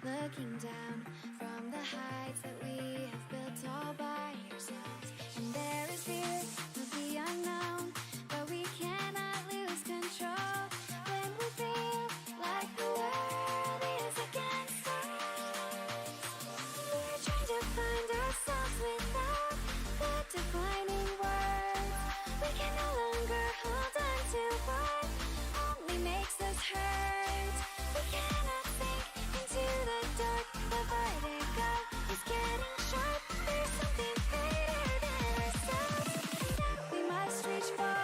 looking down from the heights that we have built all by ourselves. And there is fear of the unknown, but we cannot lose control when we feel like the world is against us. We're trying to find ourselves without the defining words. We can no longer hold on to what only makes us hurt. We cannot sink into the dark. The vertigo is getting sharp. There's something greater than ourselves that we must reach for.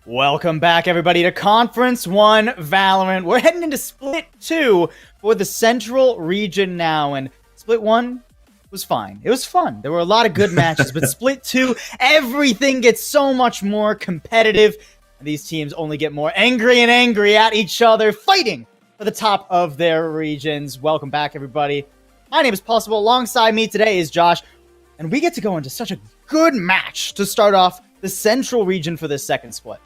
Welcome back, everybody, to Conference 1 Valorant. We're heading into Split 2 for the Central region now, and Split 1 was fine. It was fun. There were a lot of good matches, but Split 2, everything gets so much more competitive, and these teams only get more angry and angry at each other, fighting for the top of their regions. Welcome back, everybody. My name is Possible. Alongside me today is Josh, and we get to go into such a good match to start off the Central region for this second split.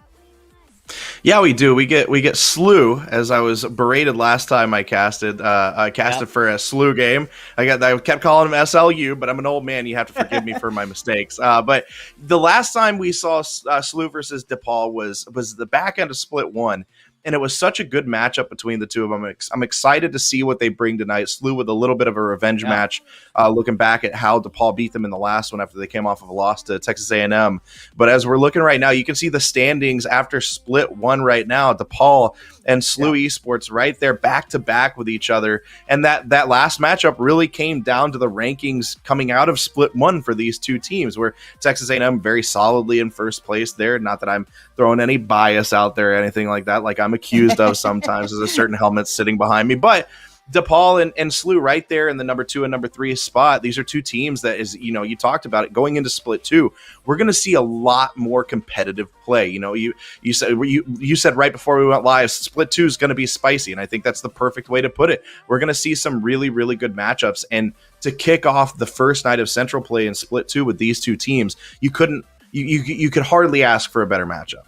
Yeah, we do. We get SLU, as I was berated last time I casted. I casted for a SLU game. I kept calling him SLU, but I'm an old man. You have to forgive me for my mistakes. But the last time we saw SLU versus DePaul was the back end of Split 1. and it was such a good matchup between the two of them. I'm excited to see what they bring tonight. SLU with a little bit of a revenge match, looking back at how DePaul beat them in the last one after they came off of a loss to Texas A&M. But as we're looking right now, you can see the standings after split one right now. DePaul and SLU Esports right there back to back with each other. And that last matchup really came down to the rankings coming out of split one for these two teams, where Texas A&M very solidly in first place there. Not that I'm throwing any bias out there or anything like that, like I'm accused of sometimes as a certain helmet sitting behind me, but DePaul and SLU right there in the number 2 and number 3 spot. These are two teams that is, you talked about it going into split 2. We're going to see a lot more competitive play. You said right before we went live, split 2 is going to be spicy. And I think that's the perfect way to put it. We're going to see some really, really good matchups. And to kick off the first night of central play in split 2 with these two teams, you could hardly ask for a better matchup.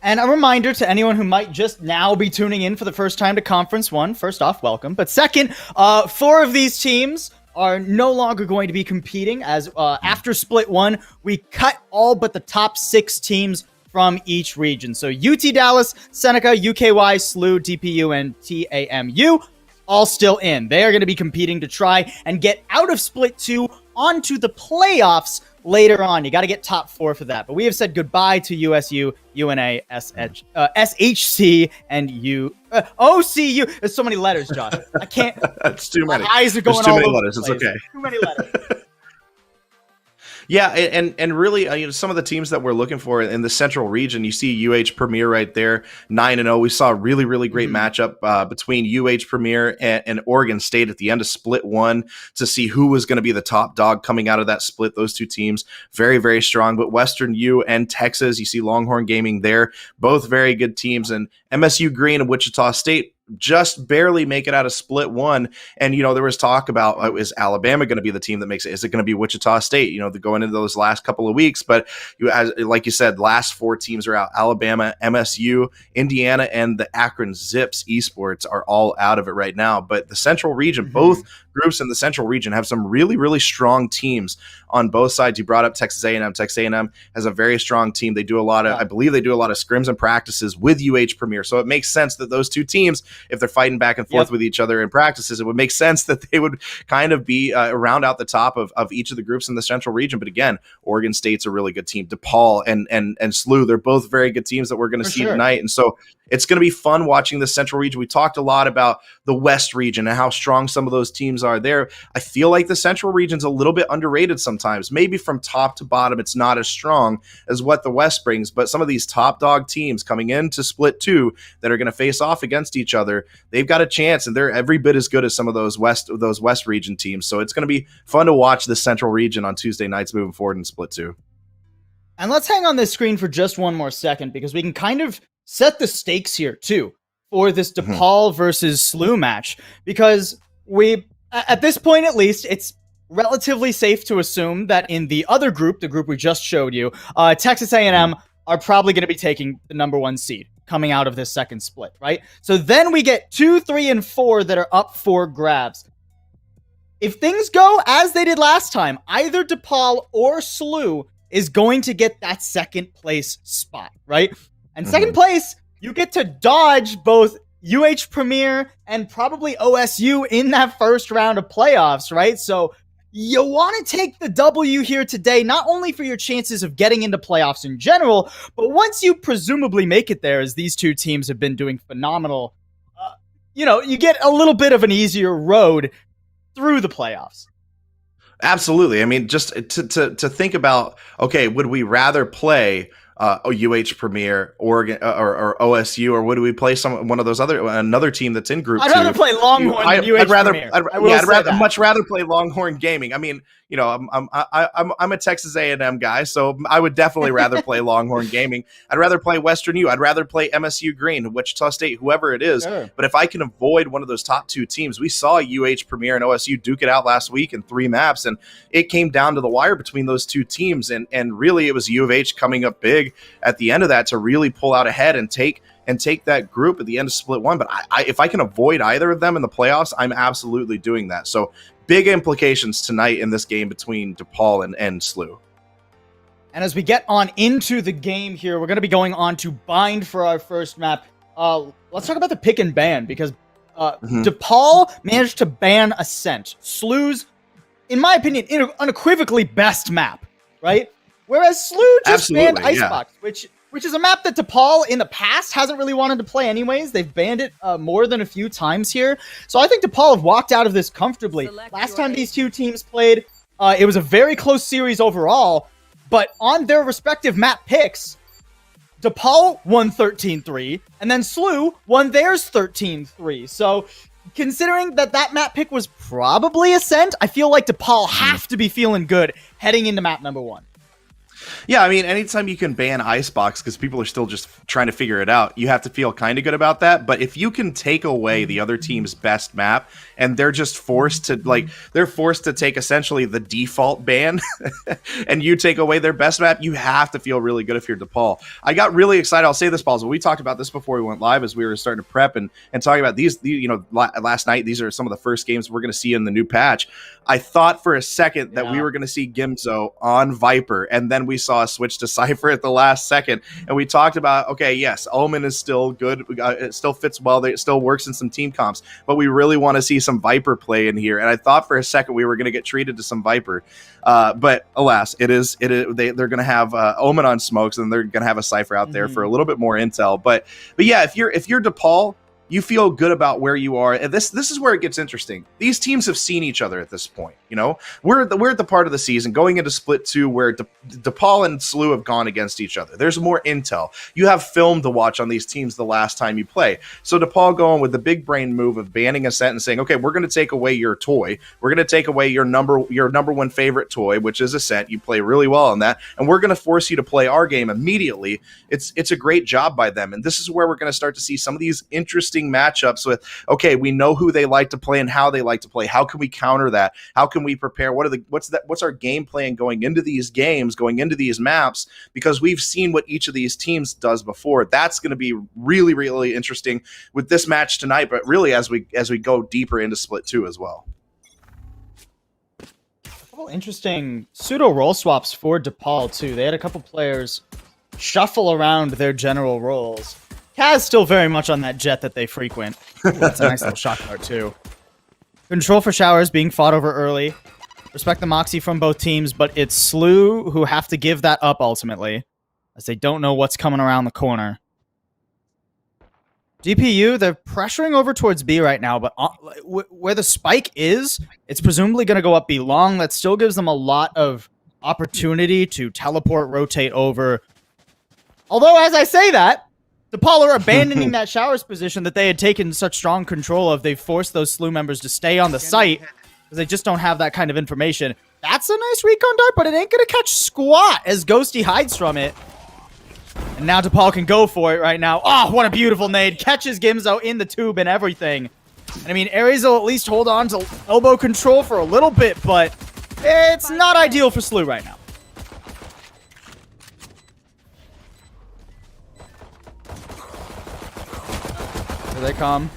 And a reminder to anyone who might just now be tuning in for the first time to Conference 1, first off, welcome. But second, 4 of these teams are no longer going to be competing, as after Split 1, we cut all but the top 6 teams from each region. So UT Dallas, Seneca, UKY, SLU, DPU, and TAMU all still in. They are going to be competing to try and get out of Split 2 onto the playoffs later on. You got to get top 4 for that. But we have said goodbye to USU, UNA, SHC, and OCU. There's so many letters, Josh. I can't. It's too many. My eyes are going There's too all many over letters. the It's place. okay. Too many letters. Yeah, and really, some of the teams that we're looking for in the Central region, you see UH Premier right there, 9-0. We saw a really, really great matchup between UH Premier and Oregon State at the end of Split 1 to see who was going to be the top dog coming out of that split. Those two teams, very, very strong. But Western U and Texas, you see Longhorn Gaming there, both very good teams. And MSU Green and Wichita State just barely make it out of Split 1. And, there was talk about, is Alabama going to be the team that makes it? Is it going to be Wichita State, going into those last couple of weeks? But like you said, last 4 teams are out. Alabama, MSU, Indiana, and the Akron Zips Esports are all out of it right now. But the Central region, both groups in the Central region have some really, really strong teams on both sides. You brought up Texas A&M. Texas A&M has a very strong team. They do a lot of, I believe they do a lot of scrims and practices with UH Premier. So it makes sense that those two teams, if they're fighting back and forth with each other in practices, it would make sense that they would kind of be around out the top of each of the groups in the Central region. But again, Oregon State's a really good team. DePaul and SLU, they're both very good teams that we're going to see tonight. And so it's going to be fun watching the Central region. We talked a lot about the West region and how strong some of those teams are there. I feel like the Central region's a little bit underrated sometimes. Maybe from top to bottom, it's not as strong as what the West brings, but some of these top dog teams coming into Split 2 that are going to face off against each other, they've got a chance, and they're every bit as good as some of those West region teams. So it's going to be fun to watch the Central region on Tuesday nights moving forward in Split 2. And let's hang on this screen for just one more second, because we can kind of set the stakes here too for this DePaul versus SLU match, because we, at this point at least, it's relatively safe to assume that in the other group, the group we just showed you, Texas A&M are probably going to be taking the number 1 seed coming out of this second split, right? So then we get 2, 3, and 4 that are up for grabs. If things go as they did last time, either DePaul or SLU is going to get that second place spot, right? And second place, you get to dodge both UH Premier and probably OSU in that first round of playoffs, right? So you want to take the W here today, not only for your chances of getting into playoffs in general, but once you presumably make it there, as these two teams have been doing phenomenal, you get a little bit of an easier road through the playoffs. Absolutely. I mean, just to think about, okay, would we rather play UH Premier, Oregon, or OSU, or would we play one of those another team that's in Group 2? I'd rather play Longhorn than UH Premier. I'd much rather play Longhorn Gaming. I mean, I'm a Texas A&M guy, so I would definitely rather play Longhorn Gaming. I'd rather play Western U. I'd rather play MSU Green, Wichita State, whoever it is. Sure. But if I can avoid one of those top 2 teams, we saw UH Premier and OSU duke it out last week in 3 maps, and it came down to the wire between those two teams, and really it was U of H coming up big at the end of that to really pull out ahead and take that group at the end of Split 1. But if I can avoid either of them in the playoffs, I'm absolutely doing that. So big implications tonight in this game between DePaul and SLU. And as we get on into the game here, we're going to be going on to Bind for our first map. let's talk about the pick and ban, because DePaul managed to ban Ascent, SLU's, in my opinion, unequivocally best map, right? Whereas SLU just banned Icebox, which is a map that DePaul in the past hasn't really wanted to play anyways. They've banned it more than a few times here. So I think DePaul have walked out of this comfortably. Last time these two teams played, it was a very close series overall, but on their respective map picks, DePaul won 13-3, and then SLU won theirs 13-3. So considering that map pick was probably Ascent, I feel like DePaul have to be feeling good heading into map number 1. Yeah, I mean, anytime you can ban Icebox because people are still just trying to figure it out, you have to feel kind of good about that. But if you can take away the other team's best map and they're just forced to, they're forced to take essentially the default ban and you take away their best map, you have to feel really good if you're DePaul. I got really excited. I'll say this, Balls, but we talked about this before we went live as we were starting to prep and talking about these, last night, these are some of the first games we're going to see in the new patch. I thought for a second that we were going to see Gimzo on Viper, and then we saw a switch to Cypher at the last second, and we talked about, okay, yes, Omen is still good, it still fits well, it still works in some team comps, but we really want to see some Viper play in here, and I thought for a second we were going to get treated to some Viper, but alas, they're going to have Omen on smokes, and they're going to have a Cypher out there for a little bit more intel, but yeah, if you're DePaul, you feel good about where you are. And this is where it gets interesting. These teams have seen each other at this point. We're at the part of the season going into Split 2 where DePaul and SLU have gone against each other. There's more intel. You have film to watch on these teams the last time you play. So DePaul going with the big brain move of banning Ascent and saying, okay, we're going to take away your toy. We're going to take away your number one favorite toy, which is Ascent. You play really well on that. And we're going to force you to play our game immediately. It's a great job by them. And this is where we're going to start to see some of these interesting matchups with, okay, we know who they like to play and how they like to play. How can we counter that? How can we prepare? What's our game plan going into these games, going into these maps? Because we've seen what each of these teams does before. That's going to be really, really interesting with this match tonight, but really as we go deeper into Split 2 as well. Interesting pseudo role swaps for DePaul too. They had a couple players shuffle around their general roles. Kaz still very much on that jet that they frequent. That's a nice little shot card too. Control for showers being fought over early. Respect the moxie from both teams, but it's SLU who have to give that up ultimately, as they don't know what's coming around the corner. GPU, they're pressuring over towards B right now, but where the spike is, it's presumably going to go up B long. That still gives them a lot of opportunity to teleport, rotate over. Although, as I say that, DePaul are abandoning that showers position that they had taken such strong control of. They've forced those SLU members to stay on the site because they just don't have that kind of information. That's a nice recon dart, but it ain't going to catch squat as Ghosty hides from it. And now DePaul can go for it right now. Oh, what a beautiful nade. Catches Gimzo in the tube and everything. And I mean, Ares will at least hold on to elbow control for a little bit, but it's not ideal for SLU right now. Here they come.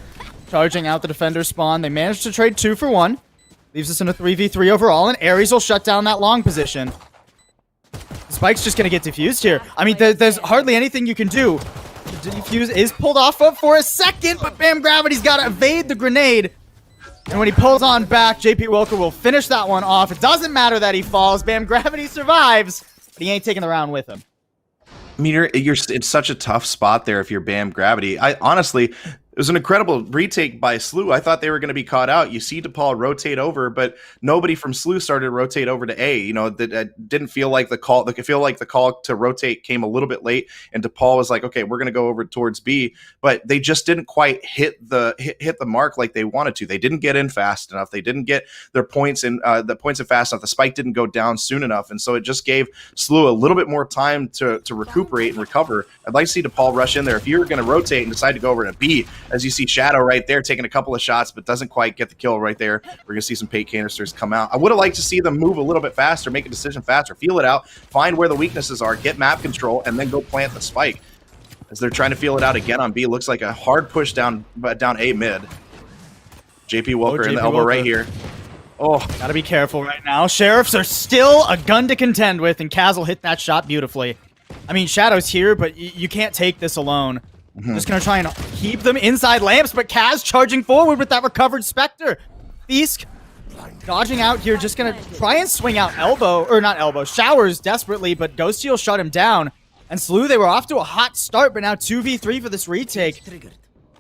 Charging out the defender spawn. They managed to trade 2 for 1. Leaves us in a 3v3 overall, and Ares will shut down that long position. Spike's just going to get defused here. I mean, there's hardly anything you can do. The defuse is pulled off for a second, but Bam Gravity's got to evade the grenade. And when he pulls on back, JP Wilker will finish that one off. It doesn't matter that he falls. Bam Gravity survives, but he ain't taking the round with him. I mean, you're it's such a tough spot there if you're Bam Gravity. Honestly, it was an incredible retake by SLU. I thought they were going to be caught out. You see DePaul rotate over, but nobody from SLU started to rotate over to A. That didn't feel like the call. I feel like the call to rotate came a little bit late, and DePaul was like, "Okay, we're going to go over towards B," but they just didn't quite hit the mark like they wanted to. They didn't get in fast enough. They didn't get their points in fast enough. The spike didn't go down soon enough, and so it just gave SLU a little bit more time to recuperate and recover. I'd like to see DePaul rush in there. If you're going to rotate and decide to go over to B, as you see Shadow right there taking a couple of shots, but doesn't quite get the kill right there. We're going to see some paint canisters come out. I would have liked to see them move a little bit faster, make a decision faster, feel it out, find where the weaknesses are, get map control, and then go plant the spike. As they're trying to feel it out again on B, looks like a hard push down A mid. JP Wilker in the elbow right here. Oh, gotta be careful right now. Sheriffs are still a gun to contend with, and Kaz will hit that shot beautifully. I mean, Shadow's here, but you can't take this alone. Just gonna try and keep them inside lamps, but Kaz charging forward with that recovered Spectre. Fisk dodging out here, just gonna try and swing out Showers desperately, but Ghost Steel shut him down. And SLU, they were off to a hot start, but now 2v3 for this retake.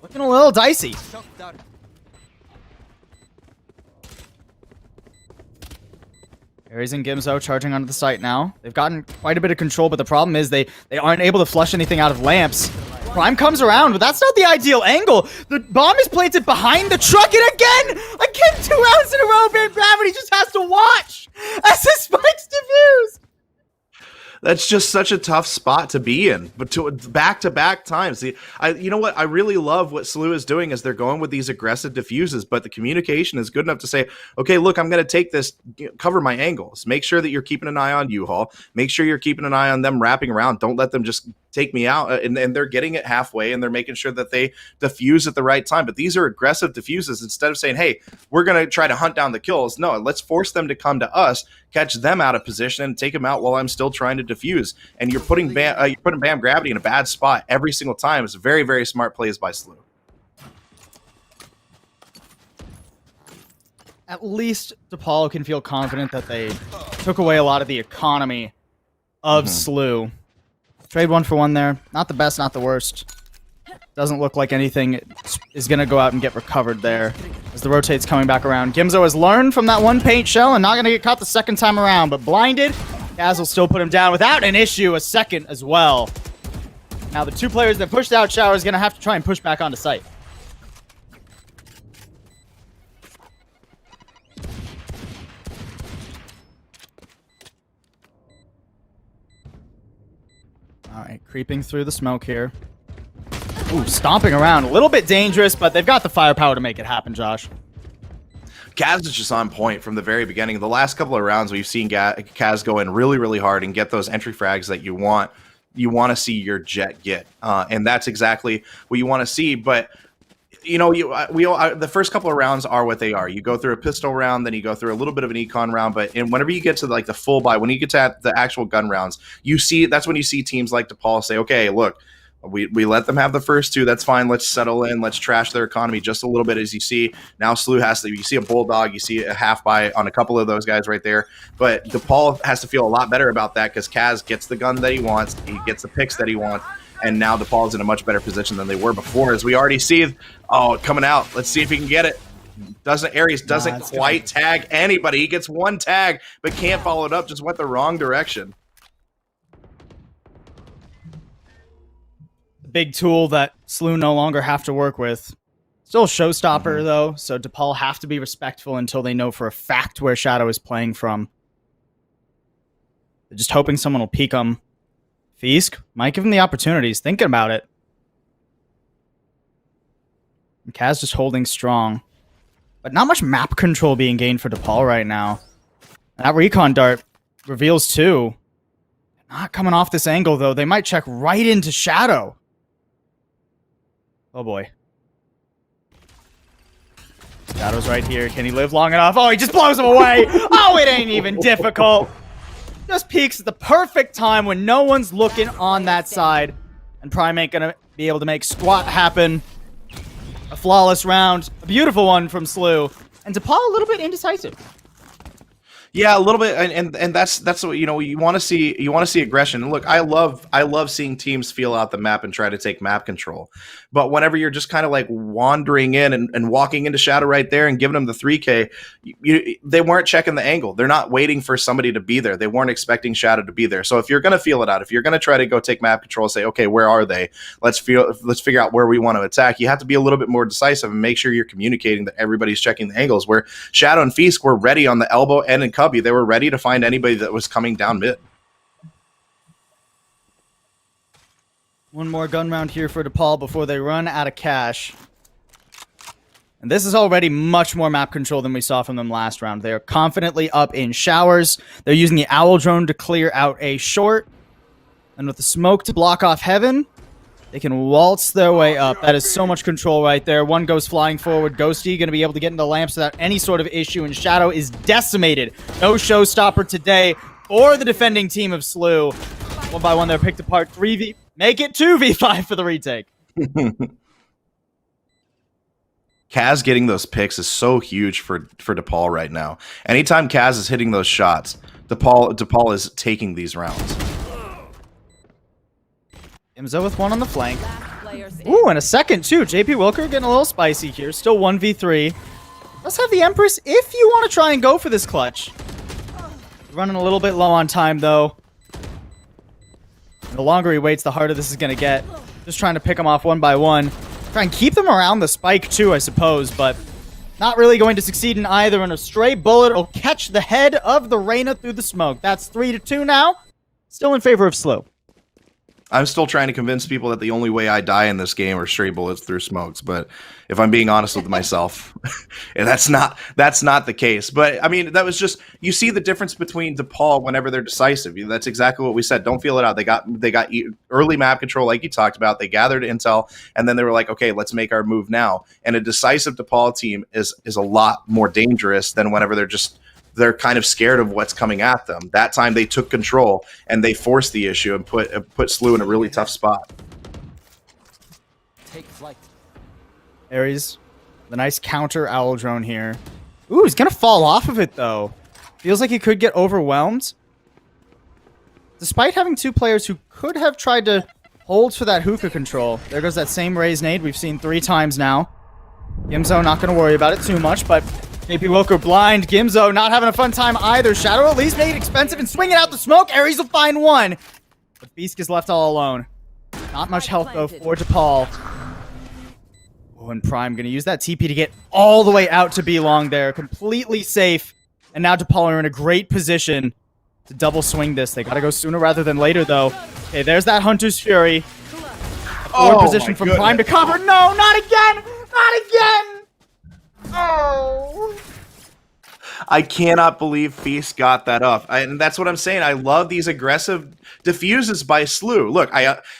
Looking a little dicey. Ares and Gimzo charging onto the site now. They've gotten quite a bit of control, but the problem is they aren't able to flush anything out of lamps. Prime comes around, but that's not the ideal angle. The bomb is planted behind the truck, and again, 2 rounds in a row, Bam Gravity just has to watch as the spikes diffuse. That's just such a tough spot to be in, but to back-to-back times. You know what? I really love what SLU is doing is they're going with these aggressive diffuses, but the communication is good enough to say, okay, look, I'm going to take this, cover my angles. Make sure that you're keeping an eye on U-Haul. Make sure you're keeping an eye on them wrapping around. Don't let them just take me out. And they're getting it halfway, and they're making sure that they diffuse at the right time. But these are aggressive diffuses. Instead of saying, hey, we're going to try to hunt down the kills. No, let's force them to come to us, catch them out of position, and take them out while I'm still trying to diffuse. And you're putting Bam Gravity in a bad spot every single time. It's very, very smart plays by SLU. At least DePaul can feel confident that they took away a lot of the economy of SLU. Trade 1-for-1 there. Not the best, not the worst. Doesn't look like anything is going to go out and get recovered there as the rotate's coming back around. Gimzo has learned from that one paint shell and not going to get caught the second time around, but blinded. Kaz will still put him down without an issue, a second as well. Now the 2 players that pushed out Shower is going to have to try and push back onto site. Alright, creeping through the smoke here. Ooh, stomping around. A little bit dangerous, but they've got the firepower to make it happen, Josh. Kaz is just on point from the very beginning. The last couple of rounds, we've seen Kaz go in really, really hard and get those entry frags that you want to see your Jet get. And that's exactly what you want to see. But, you know, the first couple of rounds are what they are. You go through a pistol round, then you go through a little bit of an econ round. But whenever you get to like the full buy, when you get to the actual gun rounds, that's when you see teams like DePaul say, okay, look, we let them have the first 2. That's fine. Let's settle in. Let's trash their economy just a little bit. As you see now, SLU has to. You see a Bulldog. You see a half buy on a couple of those guys right there. But DePaul has to feel a lot better about that because Kaz gets the gun that he wants. He gets the picks that he wants. And now DePaul's in a much better position than they were before. As we already see, coming out. Let's see if he can get it. Ares doesn't quite tag anybody. He gets 1 tag, but can't follow it up. Just went the wrong direction. Big tool that SLU no longer have to work with. Still a showstopper, though, so DePaul have to be respectful until they know for a fact where Shadow is playing from. They're just hoping someone will peek him. Fisk might give him the opportunities, thinking about it. And Kaz just holding strong. But not much map control being gained for DePaul right now. And that recon dart reveals 2. Not coming off this angle, though. They might check right into Shadow. Oh boy. Shadow's right here. Can he live long enough? Oh, he just blows him away. Oh, it ain't even difficult. Just peeks at the perfect time when no one's looking on that side. And Prime ain't gonna be able to make squat happen. A flawless round. A beautiful one from SLU. And DePaul a little bit indecisive. Yeah, a little bit, and that's what you want to see. You want to see aggression. And look, I love seeing teams feel out the map and try to take map control. But whenever you're just kind of like wandering in and walking into Shadow right there and giving them the 3K, they weren't checking the angle. They're not waiting for somebody to be there. They weren't expecting Shadow to be there. So if you're gonna feel it out, if you're gonna try to go take map control, say, okay, where are they? Let's figure out where we want to attack. You have to be a little bit more decisive and make sure you're communicating that everybody's checking the angles. Where Shadow and Fisk were ready on the elbow and in Cubby. They were ready to find anybody that was coming down mid. One more gun round here for DePaul before they run out of cash. And this is already much more map control than we saw from them last round. They are confidently up in showers. They're using the Owl drone to clear out a short. And with the smoke to block off heaven, they can waltz their way up. That is so much control right there. One goes flying forward. Ghosty going to be able to get into lamps without any sort of issue. And Shadow is decimated. No showstopper today for the defending team of SLU. One by one, they're picked apart. Make it 2v5 for the retake. Kaz getting those picks is so huge for DePaul right now. Anytime Kaz is hitting those shots, DePaul is taking these rounds. Imzo with one on the flank. Ooh, and a second too. JP Wilker getting a little spicy here. Still 1v3. Let's have the Empress if you want to try and go for this clutch. Running a little bit low on time though. And the longer he waits, the harder this is going to get. Just trying to pick them off one by one. Try and keep them around the spike too, I suppose, but not really going to succeed in either. And a stray bullet will catch the head of the Reyna through the smoke. That's 3-2 now. Still in favor of SLU. I'm still trying to convince people that the only way I die in this game are stray bullets through smokes. But if I'm being honest with myself, and that's not the case. But I mean, that was just, you see the difference between DePaul whenever they're decisive. That's exactly what we said. Don't feel it out. They got early map control, like you talked about. They gathered intel, and then they were like, okay, let's make our move now. And a decisive DePaul team is a lot more dangerous than whenever they're kind of scared of what's coming at them. That time they took control and they forced the issue and put SLU in a really tough spot. Take flight. Ares, the nice counter owl drone here. Ooh, he's gonna fall off of it though. Feels like he could get overwhelmed. Despite having two players who could have tried to hold for that hookah control. There goes that same raise nade we've seen 3 times now. Gimzo not gonna worry about it too much, but JP Wilker blind. Gimzo not having a fun time either. Shadow at least made it expensive and swinging out the smoke. Ares will find one. But Beast is left all alone. Not much health though for DePaul. Oh, and Prime gonna use that TP to get all the way out to B long there. Completely safe. And now DePaul are in a great position to double swing this. They gotta go sooner rather than later though. Okay, there's that Hunter's Fury. A forward position from Prime to cover. No, not again! Not again! Oh. I cannot believe Feast got that off. And that's what I'm saying. I love these aggressive diffuses by SLU. Look,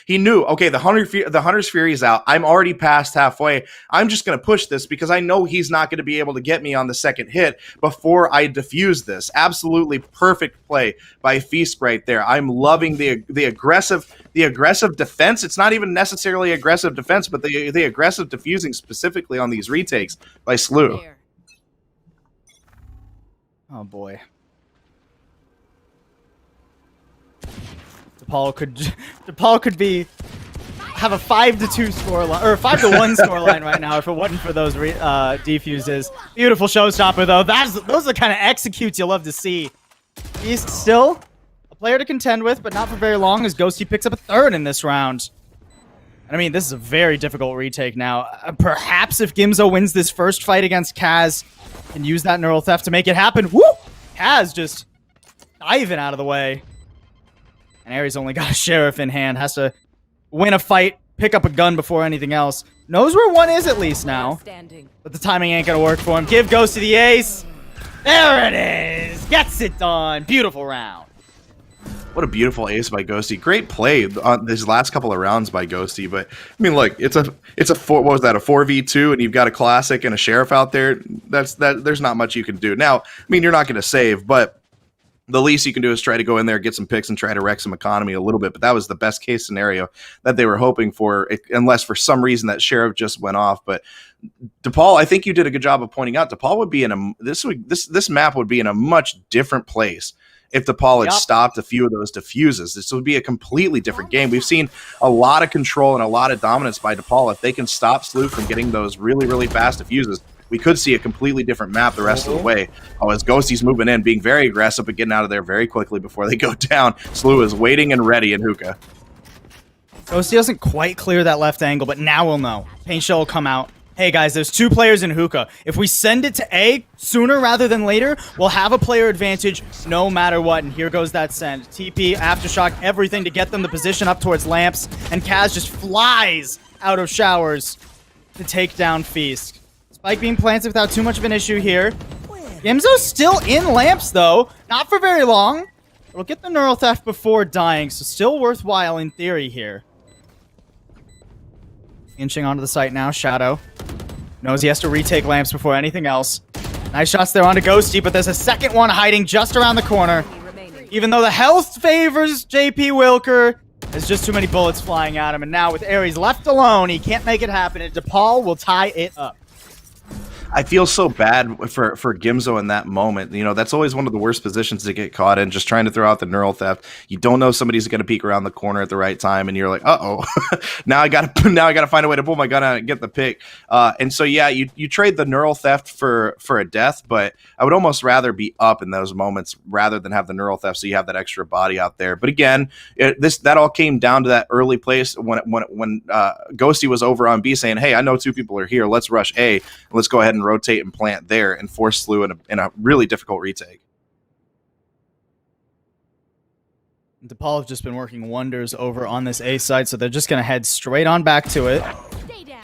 he knew, okay, the Hunter's Fury is out. I'm already past halfway. I'm just going to push this because I know he's not going to be able to get me on the second hit before I diffuse this. Absolutely perfect play by Feast right there. I'm loving the aggressive defense. It's not even necessarily aggressive defense, but the aggressive diffusing specifically on these retakes by SLU. Oh boy. DePaul could have a 5-2 scoreline or a 5-1 scoreline right now if it wasn't for those defuses. Beautiful showstopper though. Those are the kind of executes you love to see. Beast still a player to contend with, but not for very long as Ghosty picks up a 3rd in this round. And I mean, this is a very difficult retake now. Perhaps if Gimzo wins this first fight against Kaz, can use that neural theft to make it happen. Woo! Kaz just diving out of the way. And Ares only got a sheriff in hand. Has to win a fight, pick up a gun before anything else. Knows where one is at least now. But the timing ain't gonna work for him. Give Ghosty the ace. There it is. Gets it done. Beautiful round. What a beautiful ace by Ghosty. Great play on these last couple of rounds by Ghosty. But I mean, look, it's a what was that, a 4v2, and you've got a classic and a sheriff out there. There's not much you can do. Now, I mean, you're not going to save, but the least you can do is try to go in there, get some picks, and try to wreck some economy a little bit. But that was the best case scenario that they were hoping for, unless for some reason that sheriff just went off. But DePaul, I think you did a good job of pointing out, DePaul would be in this map would be in a much different place if DePaul had stopped a few of those diffuses. This would be a completely different game. We've seen a lot of control and a lot of dominance by DePaul. If they can stop SLU from getting those really, really fast diffuses, we could see a completely different map the rest of the way. Oh, as Ghosty's moving in, being very aggressive, but getting out of there very quickly before they go down. SLU is waiting and ready in hookah. Ghosty doesn't quite clear that left angle, but now we'll know. Paint Shell will come out. Hey guys, there's 2 players in hookah. If we send it to A sooner rather than later, we'll have a player advantage no matter what. And here goes that send. TP, Aftershock, everything to get them the position up towards lamps. And Kaz just flies out of showers to take down Feast. Spike being planted without too much of an issue here. Gimzo's still in lamps though. Not for very long. It'll get the neural theft before dying, so still worthwhile in theory here. Inching onto the site now, Shadow. Knows he has to retake lamps before anything else. Nice shots there onto Ghosty, but there's a second one hiding just around the corner. Even though the health favors JP Wilker, There's just too many bullets flying at him, and now with Ares left alone, he can't make it happen, and DePaul will tie it up. I feel so bad for Gimzo in that moment. You know, that's always one of the worst positions to get caught in, just trying to throw out the neural theft. You don't know somebody's going to peek around the corner at the right time, and you're like, uh-oh, now I got to find a way to pull my gun out and get the pick. And so, yeah, you trade the neural theft for a death, but I would almost rather be up in those moments rather than have the neural theft, so you have that extra body out there. But again, that all came down to that early place when Ghosty was over on B saying, hey, I know two people are here. Let's rush A. Let's go ahead and rotate and plant there and force SLU in a really difficult retake. DePaul have just been working wonders over on this A side, so they're just going to head straight on back to it.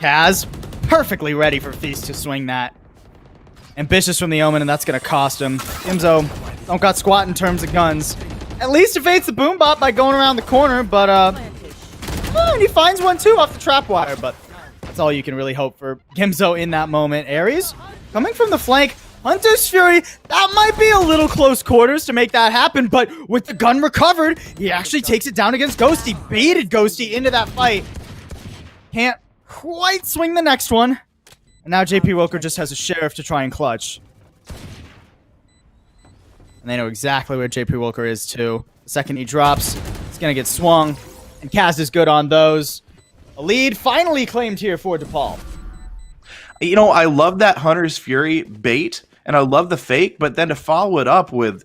Kaz, perfectly ready for Feast to swing that. Ambitious from the Omen, and that's going to cost him. Gimzo don't got squat in terms of guns. At least evades the boom bot by going around the corner, but and he finds one too off the trap wire, but that's all you can really hope for Gimzo in that moment. Ares coming from the flank. Hunter's Fury, that might be a little close quarters to make that happen, but with the gun recovered, he actually takes it down against Ghosty. Baited Ghosty into that fight. Can't quite swing the next one. And now JP Wilker just has a Sheriff to try and clutch. And they know exactly where JP Wilker is too. The second he drops, it's going to get swung. And Kaz is good on those. A lead finally claimed here for DePaul. You know, I love that Hunter's Fury bait, and I love the fake, but then to follow it up with,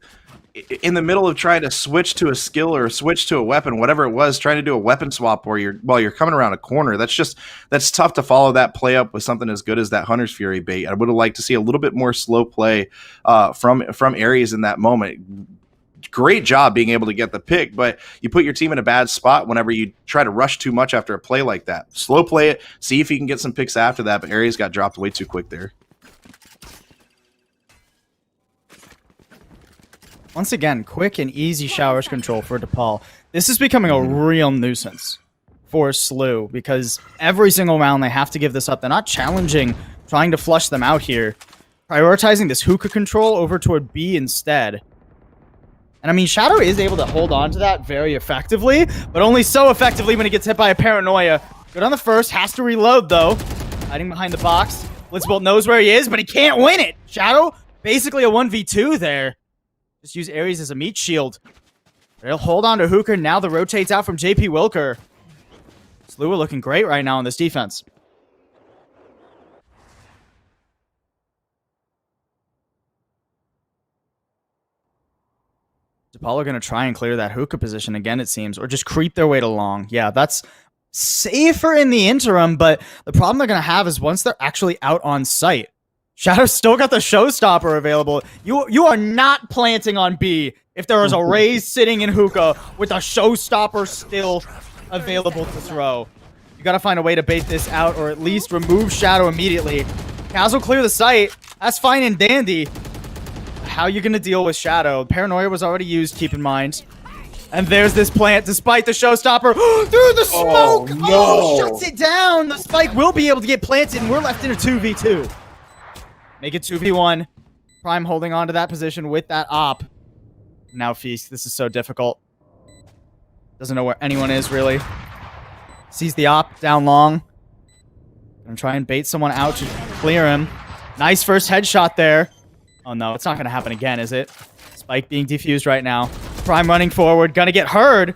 in the middle of trying to switch to a skill or switch to a weapon, whatever it was, trying to do a weapon swap while you're coming around a corner, that's tough to follow that play up with something as good as that Hunter's Fury bait. I would have liked to see a little bit more slow play from Ares in that moment. Great job being able to get the pick, but you put your team in a bad spot whenever you try to rush too much after a play like that. Slow play it, see if you can get some picks after that, but Ares got dropped way too quick there. Once again, quick and easy showers control for DePaul. This is becoming a real nuisance for SLU because every single round they have to give this up. They're not challenging, trying to flush them out here. Prioritizing this hookah control over toward B instead. And I mean, Shadow is able to hold on to that very effectively, but only so effectively when he gets hit by a paranoia. Good on the first, has to reload though. Hiding behind the box. Blitzbolt knows where he is, but he can't win it. Shadow, basically a 1v2 there. Just use Ares as a meat shield. They'll hold on to Hooker. Now the rotates out from JP Wilker. SLU are looking great right now on this defense. DePaul are going to try and clear that hookah position again, it seems, or just creep their way to long. Yeah, that's safer in the interim, but the problem they're going to have is once they're actually out on site. Shadow's still got the showstopper available. You are not planting on B if there is a Raze sitting in hookah with a showstopper still available to throw. You got to find a way to bait this out or at least remove Shadow immediately. Kaz will clear the site. That's fine and dandy. How are you going to deal with Shadow? Paranoia was already used, keep in mind. And there's this plant, despite the showstopper. Through the smoke! Oh, no. Oh, shuts it down! The spike will be able to get planted, and we're left in a 2v2. Make it 2v1. Prime holding on to that position with that op. Now Feast, this is so difficult. Doesn't know where anyone is, really. Sees the op down long. Gonna try and bait someone out to clear him. Nice first headshot there. Oh no, it's not going to happen again, is it? Spike being defused right now. Prime running forward, gonna get heard.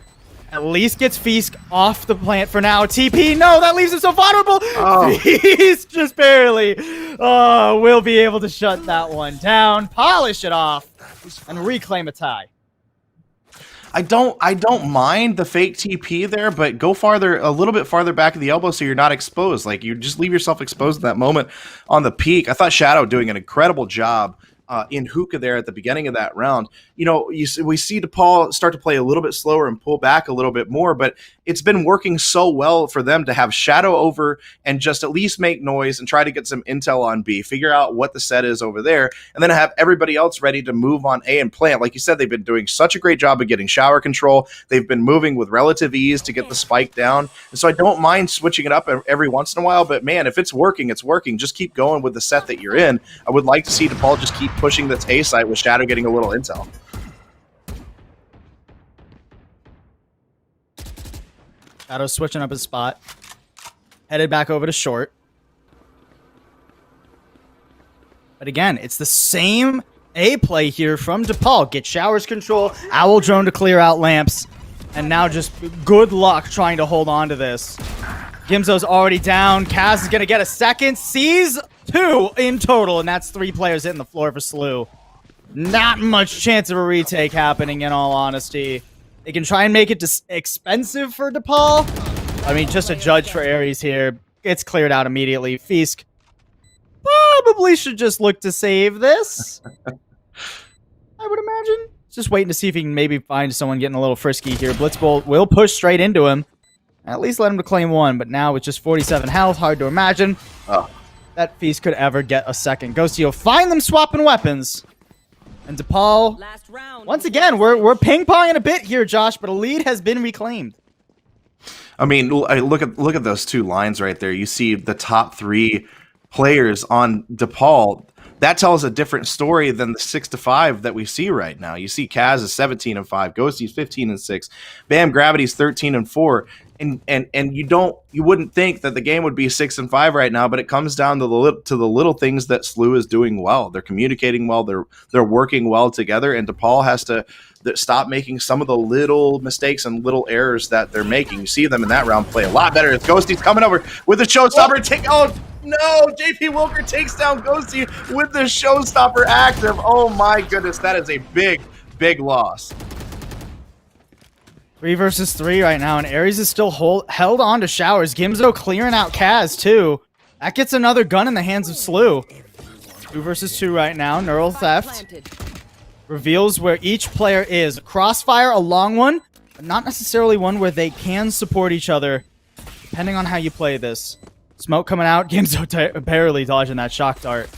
At least gets Feast off the plant for now. TP, no, that leaves him so vulnerable. Oh. Feast just barely. Oh, we'll be able to shut that one down, polish it off, and reclaim a tie. I don't mind the fake TP there, but go a little bit farther back of the elbow so you're not exposed. Like, you just leave yourself exposed at that moment on the peak. I thought Shadow doing an incredible job in hookah there at the beginning of that round. You know, we see DePaul start to play a little bit slower and pull back a little bit more, but it's been working so well for them to have Shadow over and just at least make noise and try to get some intel on B, figure out what the set is over there, and then have everybody else ready to move on A and plant. Like you said, they've been doing such a great job of getting shower control. They've been moving with relative ease to get the spike down. And so I don't mind switching it up every once in a while, but man, if it's working, it's working. Just keep going with the set that you're in. I would like to see DePaul just keep pushing this A site with Shadow getting a little intel. Shadow's switching up his spot. Headed back over to short. But again, it's the same A play here from DePaul. Get showers control, Owl drone to clear out lamps, and now just good luck trying to hold on to this. Gimzo's already down. Kaz is going to get a second. Sees 2 in total, and that's 3 players hitting the floor for SLU. Not much chance of a retake happening, in all honesty. They can try and make it expensive for DePaul. I mean, just a judge for Aries here. It's cleared out immediately. Fisk probably should just look to save this, I would imagine. Just waiting to see if he can maybe find someone getting a little frisky here. Blitzbolt will push straight into him. At least let him to claim 1, but now with just 47 health, hard to imagine that Feast could ever get a second. Ghosty will find them swapping weapons. And DePaul, once again, we're ping-ponging a bit here, Josh, but a lead has been reclaimed. I mean, look at those 2 lines right there. You see the top 3 players on DePaul. That tells a different story than the 6-5 that we see right now. You see Kaz is 17-5, Ghosty's 15-6, Bam Gravity's 13-4. And you wouldn't think that the game would be 6-5 right now, but it comes down to the little things that SLU is doing well. They're communicating well. They're working well together, and DePaul has to stop making some of the little mistakes and little errors that they're making. You see them in that round play a lot better. Ghosty's coming over with the showstopper. Oh no! JP Wilker takes down Ghosty with the showstopper active. Oh my goodness, that is a big loss. 3 versus 3 right now, and Aries is still held on to showers. Gimzo clearing out Kaz, too. That gets another gun in the hands of SLU. 2 versus 2 right now. Neural Theft reveals where each player is. Crossfire, a long one, but not necessarily one where they can support each other, depending on how you play this. Smoke coming out. Gimzo barely dodging that shock dart.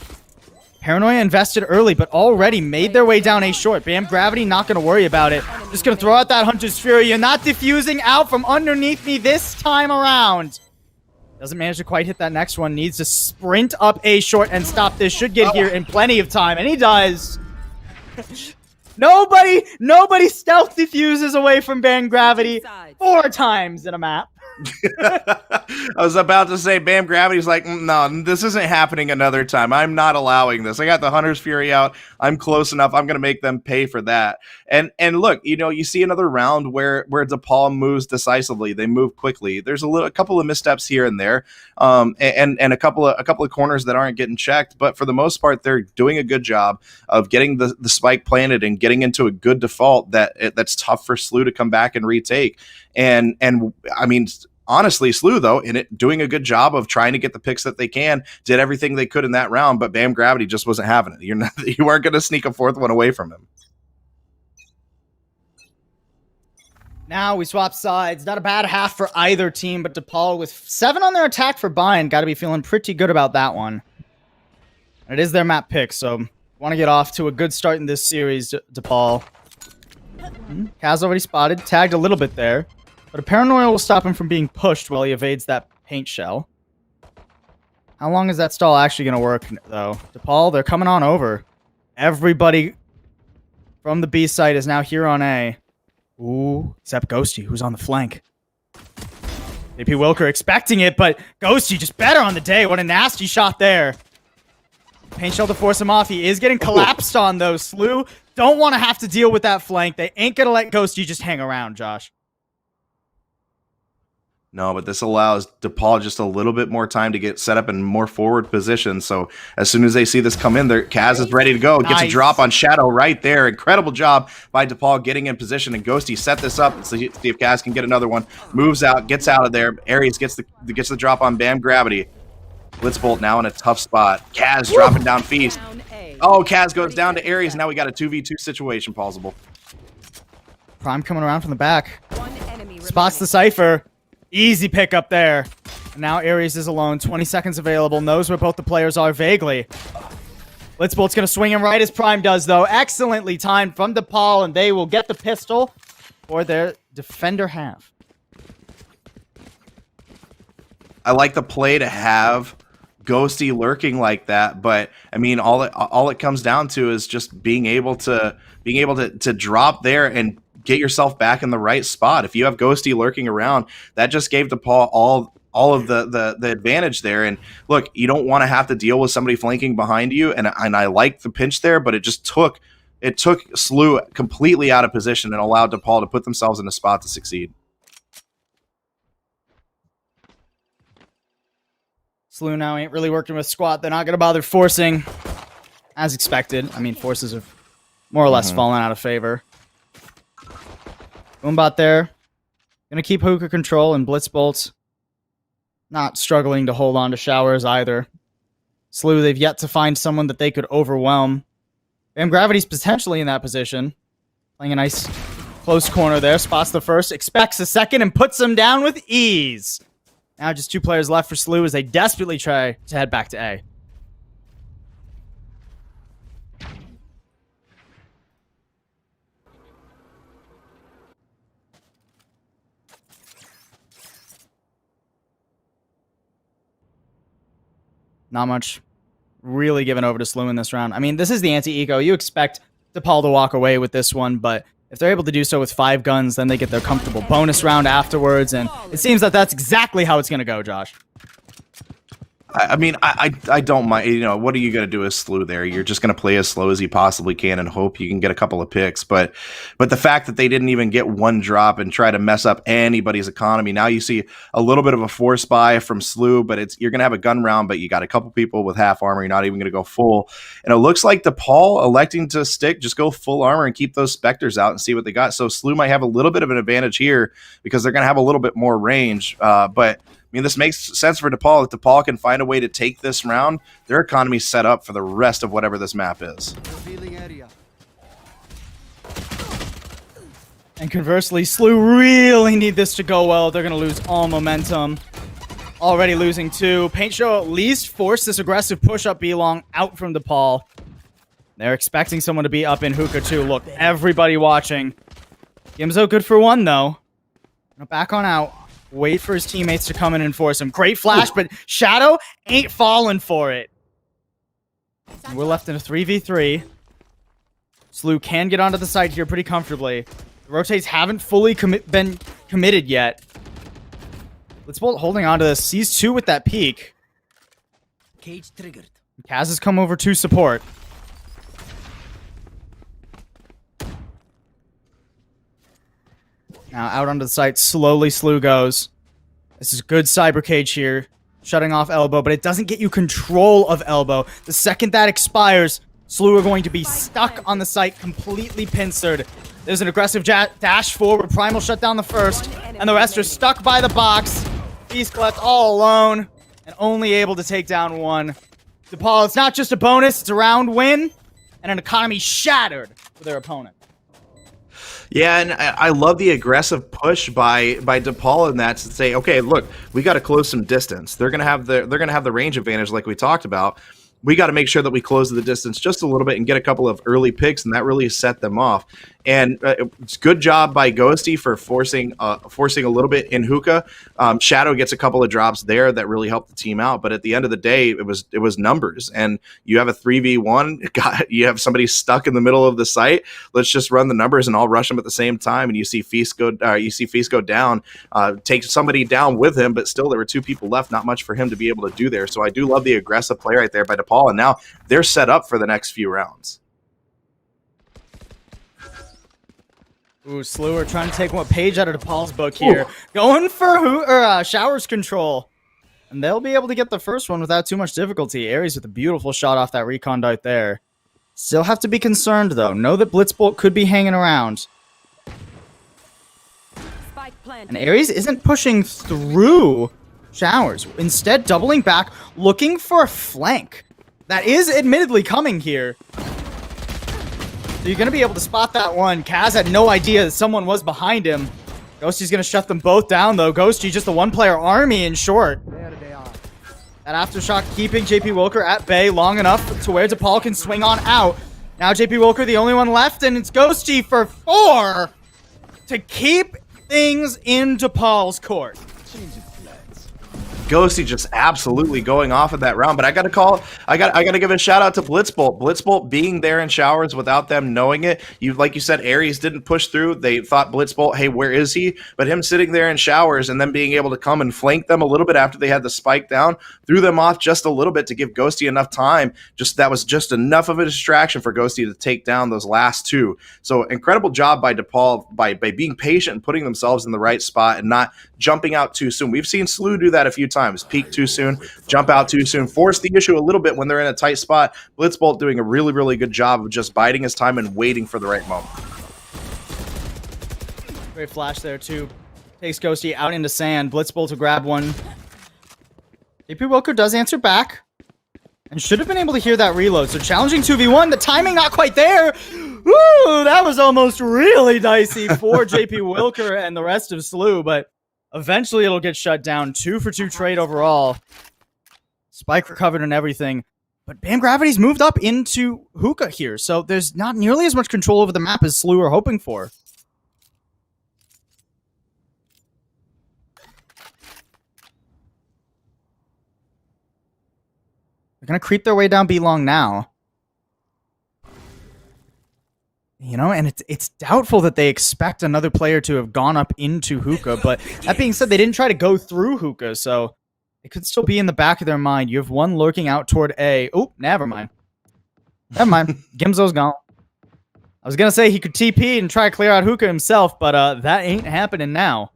Paranoia invested early, but already made their way down A short. Bam Gravity not going to worry about it. Just going to throw out that Hunter's Fury. You're not diffusing out from underneath me this time around. Doesn't manage to quite hit that next one. Needs to sprint up A short and stop this. Should get here in plenty of time, and he does. Nobody stealth diffuses away from Bam Gravity 4 times in a map. I was about to say, Bam Gravity's like, no, this isn't happening another time. I'm not allowing this. I got the Hunter's Fury out. I'm close enough. I'm going to make them pay for that. And look, you see another round where DePaul moves decisively. They move quickly. There's a couple of missteps here and there, and a couple of corners that aren't getting checked. But for the most part, they're doing a good job of getting the spike planted and getting into a good default that's tough for SLU to come back and retake. And I mean, honestly, SLU, though, in it, doing a good job of trying to get the picks that they can, did everything they could in that round, but Bam Gravity just wasn't having it. You weren't going to sneak a 4th one away from him. Now we swap sides. Not a bad half for either team, but DePaul with 7 on their attack for bind. Got to be feeling pretty good about that one. And it is their map pick, so want to get off to a good start in this series, DePaul. Kaz already spotted, tagged a little bit there. But a Paranoia will stop him from being pushed while he evades that paint shell. How long is that stall actually going to work, though? DePaul, they're coming on over. Everybody from the B site is now here on A. Ooh, except Ghosty, who's on the flank. AP Wilker expecting it, but Ghosty just better on the day. What a nasty shot there. Paint shell to force him off. He is getting collapsed on, though. SLU don't want to have to deal with that flank. They ain't going to let Ghosty just hang around, Josh. No, but this allows DePaul just a little bit more time to get set up in more forward position. So as soon as they see this come in, Kaz is ready to go. Gets a drop on Shadow right there. Incredible job by DePaul getting in position. And Ghosty set this up and see if Kaz can get another one. Moves out, gets out of there. Aries gets the drop on Bam Gravity. Blitzbolt now in a tough spot. Kaz dropping down Feast. Oh, Kaz goes down to Aries. Now we got a 2v2 situation possible. Prime coming around from the back. Spots the Cypher. Easy pick up there. And now Aries is alone. 20 seconds available. Knows where both the players are vaguely. Blitzbolt's going to swing him right as Prime does, though. Excellently timed from DePaul, and they will get the pistol for their defender half. I like the play to have Ghosty lurking like that, but I mean, all it comes down to is just being able to drop there and get yourself back in the right spot. If you have Ghosty lurking around, that just gave DePaul all of the advantage there. And look, you don't want to have to deal with somebody flanking behind you. And I like the pinch there, but it took SLU completely out of position and allowed DePaul to put themselves in a spot to succeed. SLU now ain't really working with squat. They're not going to bother forcing, as expected. I mean, forces have more or less fallen out of favor. Boombot there. Going to keep hookah control and Blitzbolt. Not struggling to hold on to showers either. SLU, they've yet to find someone that they could overwhelm. Bam Gravity's potentially in that position. Playing a nice close corner there. Spots the first, expects the second, and puts them down with ease. Now just 2 players left for SLU as they desperately try to head back to A. Not much really given over to SLU in this round. I mean, this is the anti-eco. You expect DePaul to walk away with this one, but if they're able to do so with 5 guns, then they get their comfortable bonus round afterwards, and it seems that that's exactly how it's going to go, Josh. I mean, I don't mind. You know, what are you going to do as SLU there? You're just going to play as slow as you possibly can and hope you can get a couple of picks. But the fact that they didn't even get one drop and try to mess up anybody's economy. Now you see a little bit of a force buy from SLU, but you're going to have a gun round, but you got a couple people with half armor. You're not even going to go full. And it looks like DePaul electing to just go full armor and keep those Spectres out and see what they got. So SLU might have a little bit of an advantage here because they're going to have a little bit more range. But I mean, this makes sense for DePaul. If DePaul can find a way to take this round, their economy's set up for the rest of whatever this map is. And conversely, SLU really need this to go well. They're going to lose all momentum. Already losing 2. Paint Show at least forced this aggressive push-up B-long out from DePaul. They're expecting someone to be up in hookah too. Look, everybody watching. Gimzo good for 1, though. Back on out. Wait for his teammates to come in and force him. Great flash, but Shadow ain't falling for it. And we're left in a 3v3. SLU can get onto the side here pretty comfortably. The rotates haven't fully been committed yet. Blitzbolt holding on to this. Sees 2 with that peek. Cage triggered. Kaz has come over to support. Now out onto the site, slowly SLU goes. This is good cyber cage here. Shutting off elbow, but it doesn't get you control of elbow. The second that expires, SLU are going to be stuck on the site, completely pincered. There's an aggressive dash forward. Primal shut down the first, and the rest are stuck by the box. Beast left all alone, and only able to take down 1. DePaul, it's not just a bonus, it's a round win, and an economy shattered for their opponent. Yeah, and I love the aggressive push by DePaul in that to say, okay, look, we got to close some distance. They're gonna have the range advantage like we talked about. We got to make sure that we close the distance just a little bit and get a couple of early picks, and that really set them off. And it's good job by Ghosty for forcing a little bit in hookah. Shadow gets a couple of drops there that really helped the team out. But at the end of the day, it was numbers. And you have a 3v1. You have somebody stuck in the middle of the site. Let's just run the numbers and all rush them at the same time. And you see Feast go down, take somebody down with him. But still, there were 2 people left. Not much for him to be able to do there. So I do love the aggressive play right there by DePaul. And now they're set up for the next few rounds. Ooh, SLU are trying to take one page out of DePaul's book here. Ooh. Going for showers control. And they'll be able to get the first one without too much difficulty. Aries with a beautiful shot off that recon dart there. Still have to be concerned, though. Know that Blitzbolt could be hanging around. And Aries isn't pushing through showers. Instead, doubling back, looking for a flank. That is admittedly coming here. So you're going to be able to spot that one. Kaz had no idea that someone was behind him. Ghosty's going to shut them both down, though. Ghosty just a 1-player army in short. That aftershock keeping JP Wilker at bay long enough to where DePaul can swing on out. Now JP Wilker the only one left, and it's Ghosty for 4 to keep things in DePaul's court. Ghosty just absolutely going off of that round. But I gotta give a shout out to Blitzbolt. Blitzbolt being there in showers without them knowing it. Like you said, Ares didn't push through. They thought Blitzbolt, hey, where is he? But him sitting there in showers and then being able to come and flank them a little bit after they had the spike down, threw them off just a little bit to give Ghosty enough time. That was just enough of a distraction for Ghosty to take down those last two. So incredible job by DePaul by being patient and putting themselves in the right spot and not jumping out too soon. We've seen SLU do that a few times. Peak too soon, jump out too soon, force the issue a little bit when they're in a tight spot. Blitzbolt doing a really, really good job of just biding his time and waiting for the right moment. Great flash there, too. Takes Ghosty out into sand. Blitzbolt to grab one. AP Wilker does answer back. And should have been able to hear that reload. So challenging 2v1. The timing not quite there. Woo! That was almost really dicey for JP Wilker and the rest of SLU. But eventually it'll get shut down. 2-for-2 trade overall. Spike recovered and everything. But Bam Gravity's moved up into Hookah here. So there's not nearly as much control over the map as SLU are hoping for. They're going to creep their way down B-long now. You know, and it's doubtful that they expect another player to have gone up into Hookah. But that being said, they didn't try to go through Hookah, so it could still be in the back of their mind. You have one lurking out toward A. Oh, never mind. Never mind. Gimzo's gone. I was going to say he could TP and try to clear out Hookah himself, but that ain't happening now.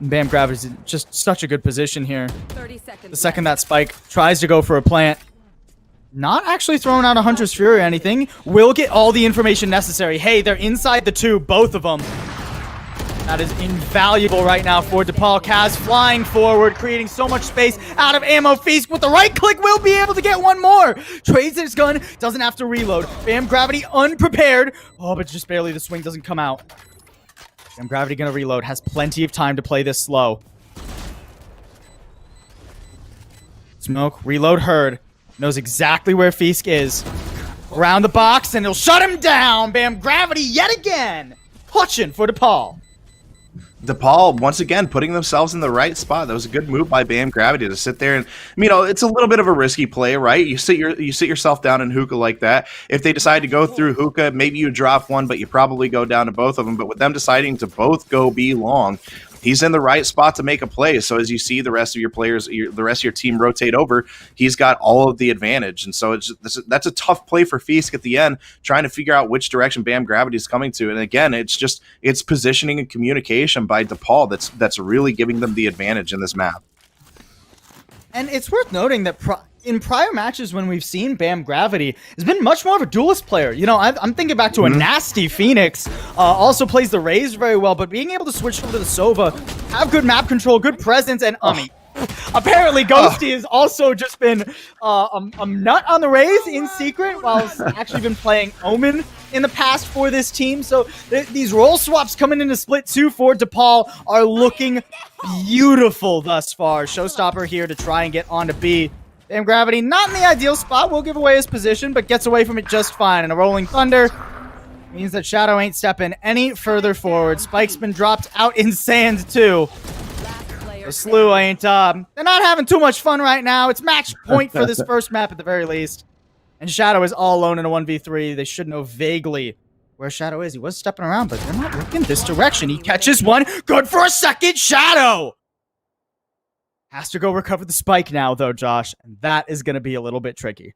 Bam Gravity's in just such a good position here. 30 seconds The second that Spike tries to go for a plant, not actually throwing out a Hunter's Fury or anything, will get all the information necessary. Hey, they're inside the tube, both of them. That is invaluable right now for DePaul. Kaz flying forward, creating so much space out of ammo. Feast with the right click will be able to get one more. Trades his gun, doesn't have to reload. Bam Gravity unprepared. Oh, but just barely the swing doesn't come out. Bam Gravity gonna reload, has plenty of time to play this slow. Smoke, reload heard. Knows exactly where Fisk is. Around the box, and he'll shut him down. Bam Gravity yet again. Clutching for DePaul. DePaul, once again, putting themselves in the right spot. That was a good move by Bam Gravity to sit there. And, you know, it's a little bit of a risky play, right? You sit yourself down in Hookah like that. If they decide to go through Hookah, maybe you drop one, but you probably go down to both of them. But with them deciding to both go B long, he's in the right spot to make a play. So as you see the rest of your players, the rest of your team rotate over, he's got all of the advantage. And so that's a tough play for Fisk at the end, trying to figure out which direction Bam Gravity is coming to. And again, it's positioning and communication by DePaul that's really giving them the advantage in this map. And it's worth noting that in prior matches when we've seen Bam Gravity, has been much more of a duelist player. You know, I'm thinking back to a nasty Phoenix. Also plays the Raze very well, but being able to switch over to the Sova, have good map control, good presence, and apparently Ghosty has also just been a nut on the Raze in secret, while he's actually been playing Omen in the past for this team. So these role swaps coming into split 2 for DePaul are looking beautiful thus far. Showstopper here to try and get onto B. Bam Gravity not in the ideal spot, will give away his position, but gets away from it just fine. And a Rolling Thunder means that Shadow ain't stepping any further forward. Spike's been dropped out in sand too. The SLU ain't, they're not having too much fun right now. It's match point for this first map at the very least. And Shadow is all alone in a 1v3. They should know vaguely where Shadow is. He was stepping around, but they're not looking this direction. He catches one. Good for a second. Shadow has to go recover the spike now, though, Josh. And that is going to be a little bit tricky.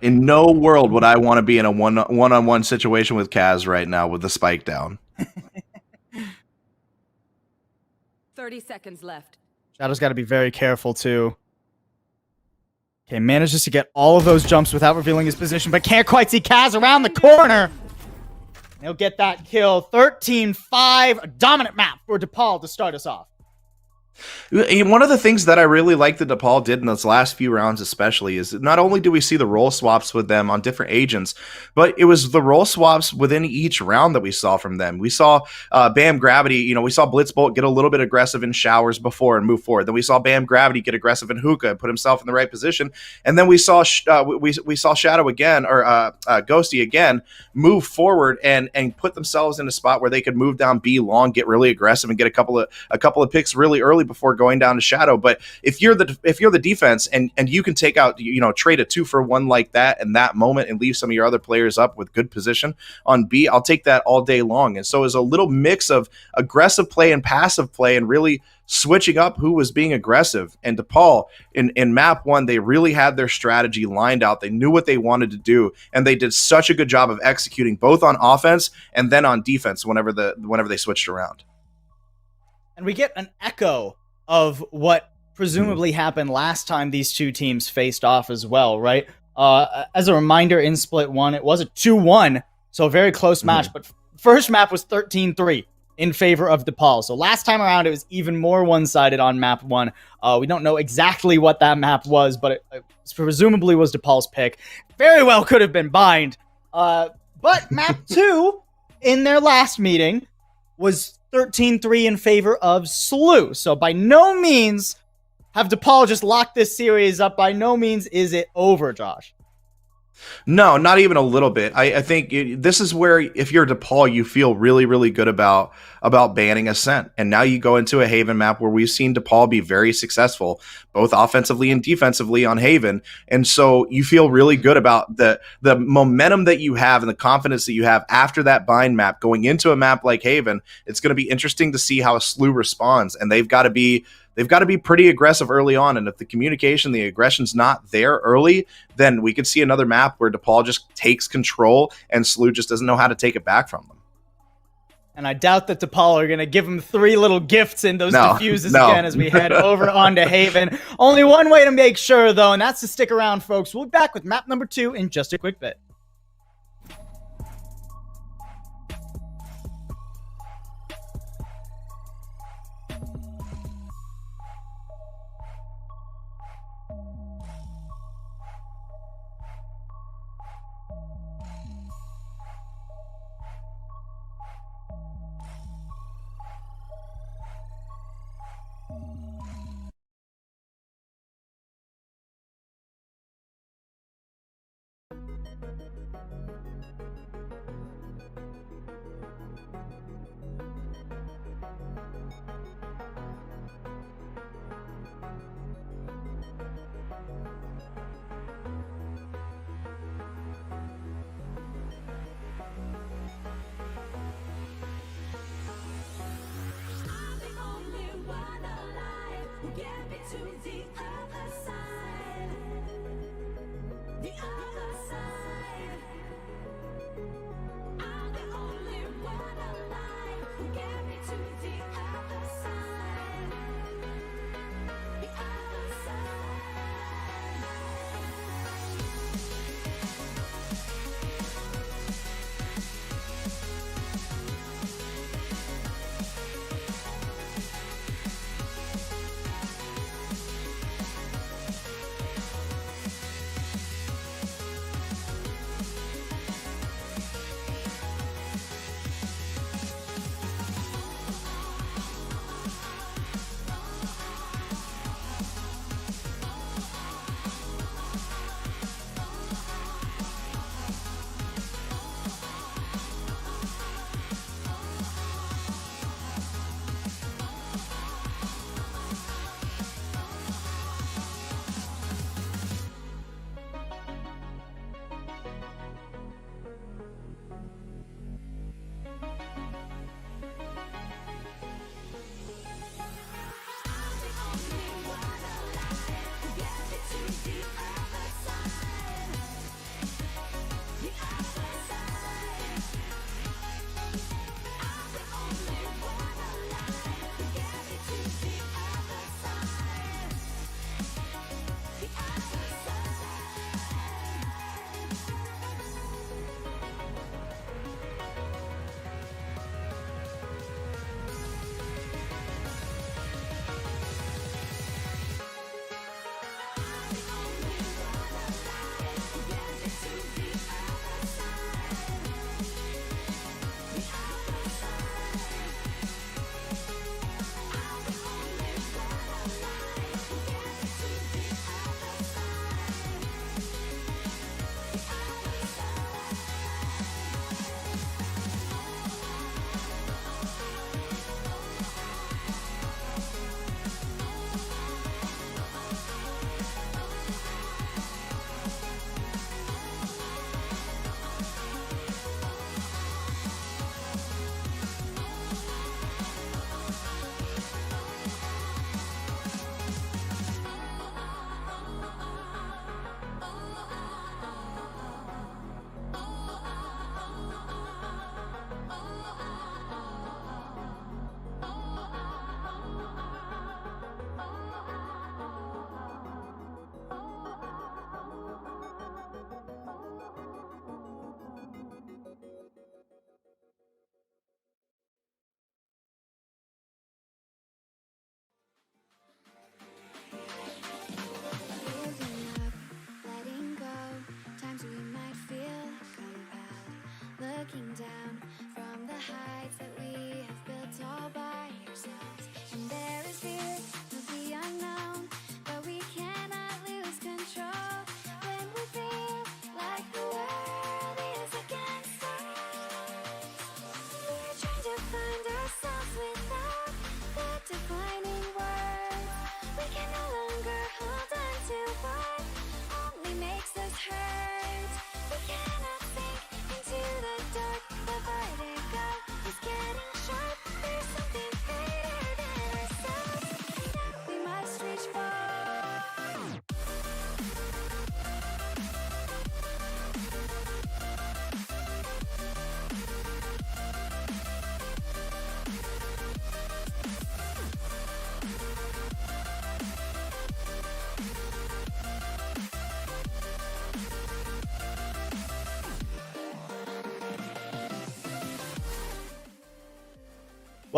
In no world would I want to be in a one-on-one situation with Kaz right now with the spike down. 30 seconds left. Shadow's got to be very careful, too. Okay, manages to get all of those jumps without revealing his position, but can't quite see Kaz around the corner. He'll get that kill. 13-5, a dominant map for DePaul to start us off. One of the things that I really like that DePaul did in those last few rounds especially is not only do we see the role swaps with them on different agents, but it was the role swaps within each round that we saw from them. We saw Bam Gravity, we saw Blitzbolt get a little bit aggressive in showers before and move forward. Then we saw Bam Gravity get aggressive in hookah and put himself in the right position. And then we saw we saw Shadow again, or Ghosty again, move forward and put themselves in a spot where they could move down B long, get really aggressive, and get a couple of picks really early before going down to Shadow. But if you're the defense and you can take out, trade a 2-for-1 like that in that moment and leave some of your other players up with good position on B, I'll take that all day long. And so it's a little mix of aggressive play and passive play and really switching up who was being aggressive. And DePaul in map 1, they really had their strategy lined out. They knew what they wanted to do, and they did such a good job of executing both on offense and then on defense whenever they switched around. And we get an echo of what presumably happened last time these two teams faced off as well, right? As a reminder, in Split 1, it was a 2-1, so a very close match, but first map was 13-3 in favor of DePaul. So last time around, it was even more one-sided on map 1. We don't know exactly what that map was, but it presumably was DePaul's pick. Very well could have been Bind. But map 2, in their last meeting, was 13-3 in favor of SLU. So by no means have DePaul just locked this series up. By no means is it over, Josh. No, not even a little bit. I think this is where, if you're DePaul, you feel really, really good about banning Ascent. And now you go into a Haven map where we've seen DePaul be very successful, both offensively and defensively on Haven. And so you feel really good about the momentum that you have and the confidence that you have after that bind map going into a map like Haven. It's going to be interesting to see how a SLU responds, and they've got to be pretty aggressive early on. And if the communication, the aggression's not there early, then we could see another map where DePaul just takes control and SLU just doesn't know how to take it back from them. And I doubt that DePaul are going to give him 3 little gifts in those diffuses again as we head over onto Haven. Only one way to make sure, though, and that's to stick around, folks. We'll be back with map number 2 in just a quick bit.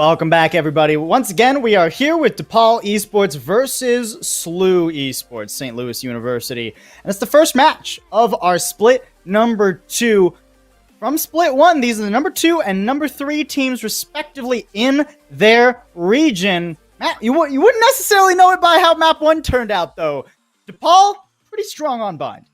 Welcome back, everybody. Once again, we are here with DePaul Esports versus SLU Esports, St. Louis University. And it's the first match of our split number 2. From split 1, these are the number 2 and number 3 teams, respectively, in their region. Matt, you wouldn't necessarily know it by how map 1 turned out, though. DePaul, pretty strong on bind.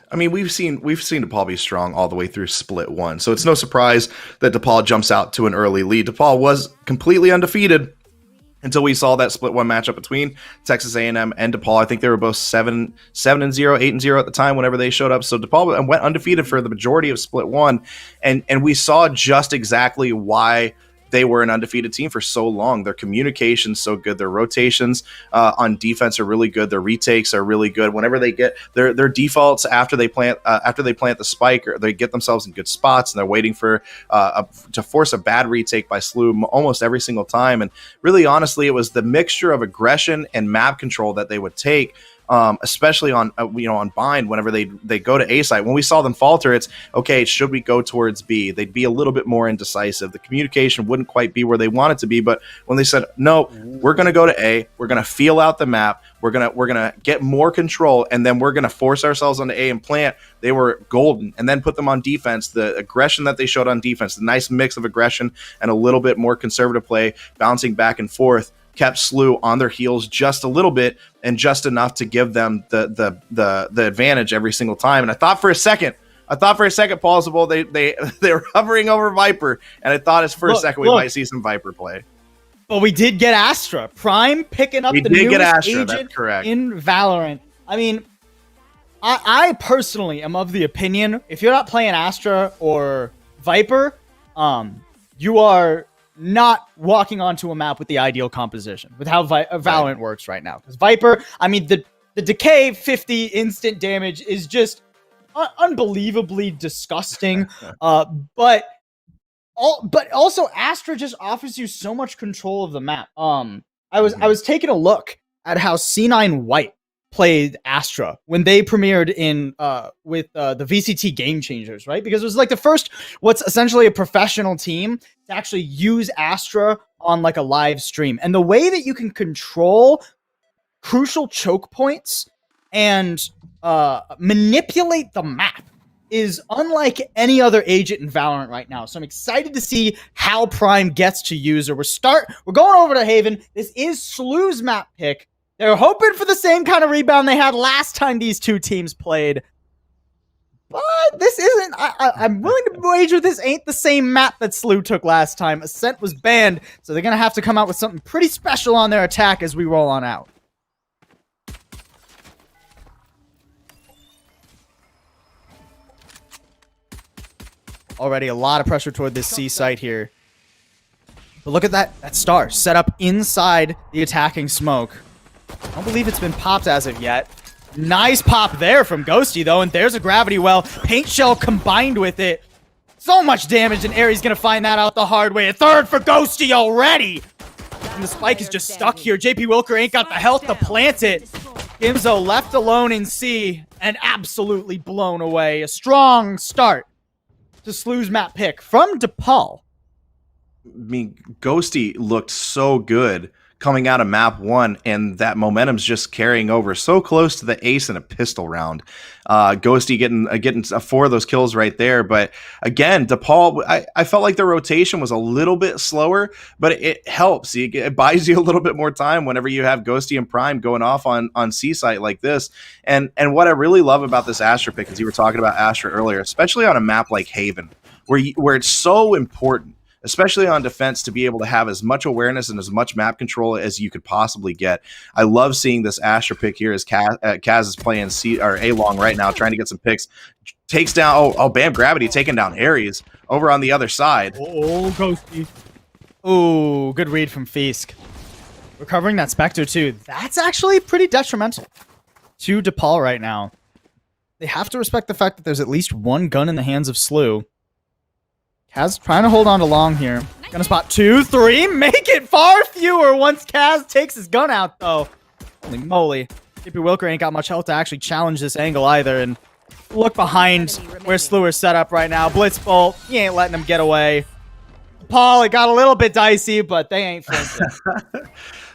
I mean, we've seen DePaul be strong all the way through split 1, so it's no surprise that DePaul jumps out to an early lead. DePaul was completely undefeated until we saw that split 1 matchup between Texas A&M and DePaul. I think they were both 7-0, 8-0 at the time whenever they showed up. So DePaul went undefeated for the majority of split 1, and we saw just exactly why they were an undefeated team for so long. Their communication's so good. Their rotations on defense are really good. Their retakes are really good. Whenever they get their defaults after they plant the spike, or they get themselves in good spots, and they're waiting for to force a bad retake by SLU almost every single time. And really, honestly, it was the mixture of aggression and map control that they would take. Especially on on bind whenever they go to A site. When we saw them falter, it's okay, should we go towards B? They'd be a little bit more indecisive. The communication wouldn't quite be where they want it to be, but when they said, no, we're going to go to A, we're going to feel out the map, we're going to get more control, and then we're going to force ourselves onto A and plant, they were golden. And then put them on defense, the aggression that they showed on defense, the nice mix of aggression and a little bit more conservative play, bouncing back and forth, kept SLU on their heels just a little bit, and just enough to give them the advantage every single time. And I thought for a second, plausible, they were hovering over Viper, and I thought for a second we might see some Viper play. But we did get Astra. Prime picking up the newest agent in Valorant. I mean, I personally am of the opinion, if you're not playing Astra or Viper, you are not walking onto a map with the ideal composition, with how Valorant works right now. Because Viper, I mean, the decay 50 instant damage is just unbelievably disgusting. But also Astra just offers you so much control of the map. I was taking a look at how C9 White played Astra when they premiered in with the VCT Game Changers, right? Because it was like the first, what's essentially a professional team to actually use Astra on like a live stream. And the way that you can control crucial choke points and manipulate the map is unlike any other agent in Valorant right now. So I'm excited to see how Prime gets to use her. We're going over to Haven. This is SLU's map pick. They're hoping for the same kind of rebound they had last time these two teams played. But this isn't... I'm willing to wager this ain't the same map that SLU took last time. Ascent was banned, so they're going to have to come out with something pretty special on their attack as we roll on out. Already a lot of pressure toward this C site here. But look at that star set up inside the attacking smoke. I don't believe it's been popped as of yet. Nice pop there from Ghosty, though, and there's a gravity well. Paint shell combined with it. So much damage, and Aries gonna find that out the hard way. A third for Ghosty already! And the spike is just stuck here. JP Wilker ain't got the health to plant it. Gimzo left alone in C and absolutely blown away. A strong start to SLU's map pick from DePaul. I mean, Ghosty looked so good coming out of map 1, and that momentum's just carrying over so close to the ace in a pistol round. Ghosty getting 4 of those kills right there. But again, DePaul, I felt like the rotation was a little bit slower, but it helps. It buys you a little bit more time whenever you have Ghosty and Prime going off on C site like this. And what I really love about this Astra pick is you were talking about Astra earlier, especially on a map like Haven, where it's so important, especially on defense, to be able to have as much awareness and as much map control as you could possibly get. I love seeing this Astra pick here as Kaz is playing C or A long right now, trying to get some picks. Takes down, bam, gravity taking down Aries over on the other side. Oh, Ghosty. Oh, good read from Fisk. Recovering that Spectre too. That's actually pretty detrimental to DePaul right now. They have to respect the fact that there's at least one gun in the hands of SLU. Kaz trying to hold on to long here. Gonna spot 2, 3. Make it far fewer once Kaz takes his gun out, though. Holy moly. JP Wilker ain't got much health to actually challenge this angle either. And look behind where SLU is set up right now. Blitzbolt. He ain't letting him get away. DePaul, it got a little bit dicey, but they ain't flinching.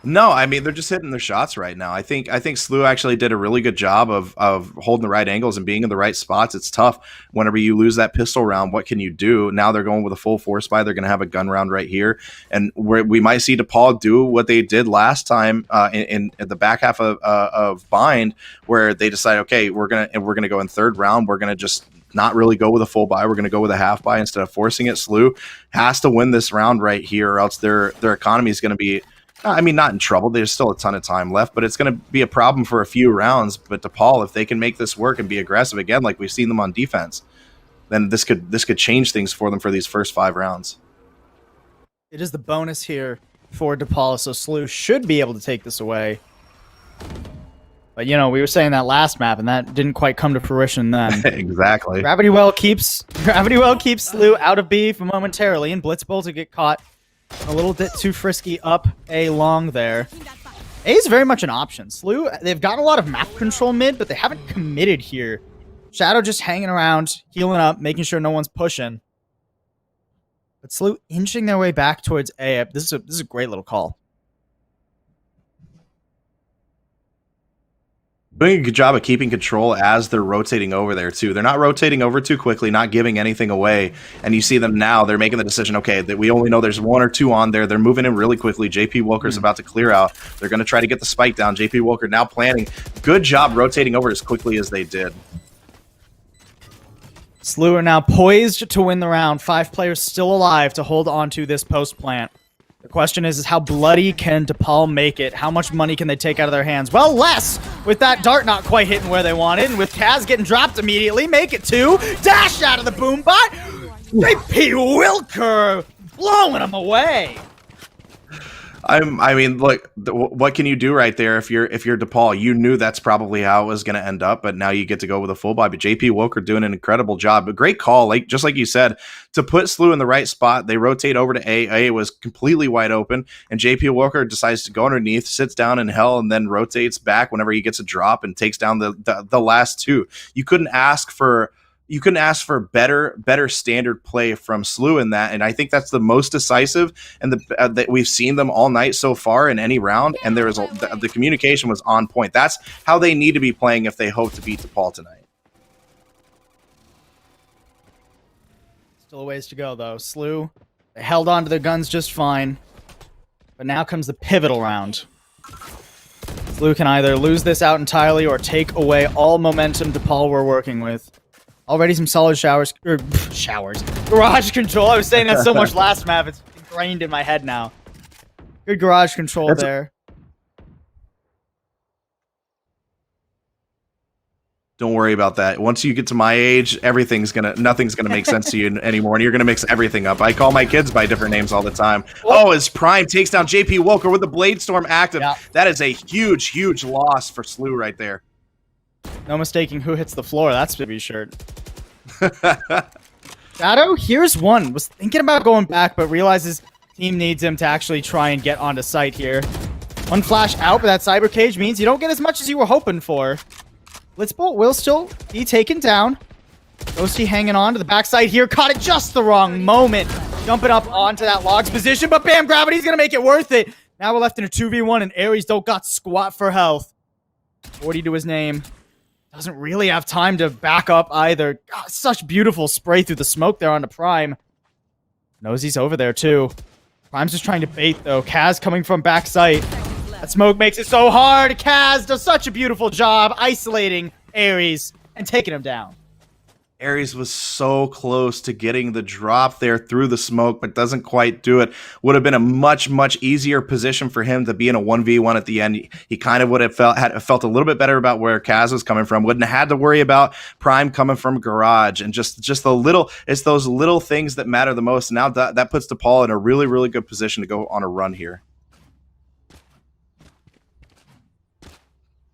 No, I mean they're just hitting their shots right now. I think SLU actually did a really good job of holding the right angles and being in the right spots. It's tough whenever you lose that pistol round. What can you do? Now they're going with a full force buy. They're going to have a gun round right here, and we might see DePaul do what they did last time in the back half of Bind, where they decide, okay, we're gonna go in third round. We're gonna just not really go with a full buy. We're going to go with a half buy instead of forcing it. SLU has to win this round right here, or else their economy is going to be, I mean, not in trouble. There's still a ton of time left, but it's going to be a problem for a few rounds. But DePaul, if they can make this work and be aggressive again, like we've seen them on defense, then this could change things for them for these first 5 rounds. It is the bonus here for DePaul, so SLU should be able to take this away. But, you know, we were saying that last map, and that didn't quite come to fruition then. Exactly. Gravity Well keeps SLU out of B for momentarily, and Blitzball to get caught a little bit too frisky up A long there. A is very much an option. SLU, they've gotten a lot of map control mid, but they haven't committed here. Shadow just hanging around, healing up, making sure no one's pushing. But SLU inching their way back towards A. This is a great little call. Doing a good job of keeping control as they're rotating over there too. They're not rotating over too quickly, not giving anything away. And you see them now, they're making the decision, okay, that we only know there's 1 or 2 on there. They're moving in really quickly. JP Wilker's about to clear out. They're going to try to get the spike down. JP Wilker now planning. Good job rotating over as quickly as they did. SLU are now poised to win the round. 5 players still alive to hold on to this post plant. The question is how bloody can DePaul make it? How much money can they take out of their hands? Well, less, with that dart not quite hitting where they wanted, and with Kaz getting dropped immediately, make it 2. Dash out of the boom bot. JP Wilker blowing them away. I mean, look, what can you do right there if you're DePaul? You knew that's probably how it was going to end up, but now you get to go with a full buy. But JP Wilker doing an incredible job. A great call, like just like you said, to put SLU in the right spot. They rotate over to A. A was completely wide open, and JP Wilker decides to go underneath, sits down in hell, and then rotates back whenever he gets a drop and takes down the last 2. You couldn't ask for better standard play from SLU in that, and I think that's the most decisive and that we've seen them all night so far in any round. And there was the communication was on point. That's how they need to be playing if they hope to beat DePaul tonight. Still a ways to go though. SLU, they held on to their guns just fine, but now comes the pivotal round. SLU can either lose this out entirely or take away all momentum DePaul were working with. Already some solid garage control. I was saying that so much last map, it's ingrained in my head now. Good garage control there. Don't worry about that. Once you get to my age, nothing's gonna make sense to you anymore, and you're gonna mix everything up. I call my kids by different names all the time. Oh, as Prime takes down JP Wilker with the Blade Storm active. Yeah. That is a huge loss for SLU right there. No mistaking who hits the floor. That's to be sure. Shadow, here's one. Was thinking about going back, but realizes team needs him to actually try and get onto site here. One flash out, but that cyber cage means you don't get as much as you were hoping for. Blitzbolt will still be taken down. Ghosty hanging on to the backside here. Caught it just the wrong moment. Jumping up onto that logs position, but bam, Gravity's gonna make it worth it. Now we're left in a 2v1, and Aries don't got squat for health. 40 to his name. Doesn't really have time to back up either. God, such beautiful spray through the smoke there onto Prime. Knows he's over there too. Prime's just trying to bait though. Kaz coming from backside. That smoke makes it so hard. Kaz does such a beautiful job isolating Aries and taking him down. Aries was so close to getting the drop there through the smoke, but doesn't quite do it. Would have been a much easier position for him to be in a 1v1 at the end. He kind of would have felt a little bit better about where Kaz was coming from. Wouldn't have had to worry about Prime coming from garage, and just it's those little things that matter the most. Now that puts DePaul in a really good position to go on a run here.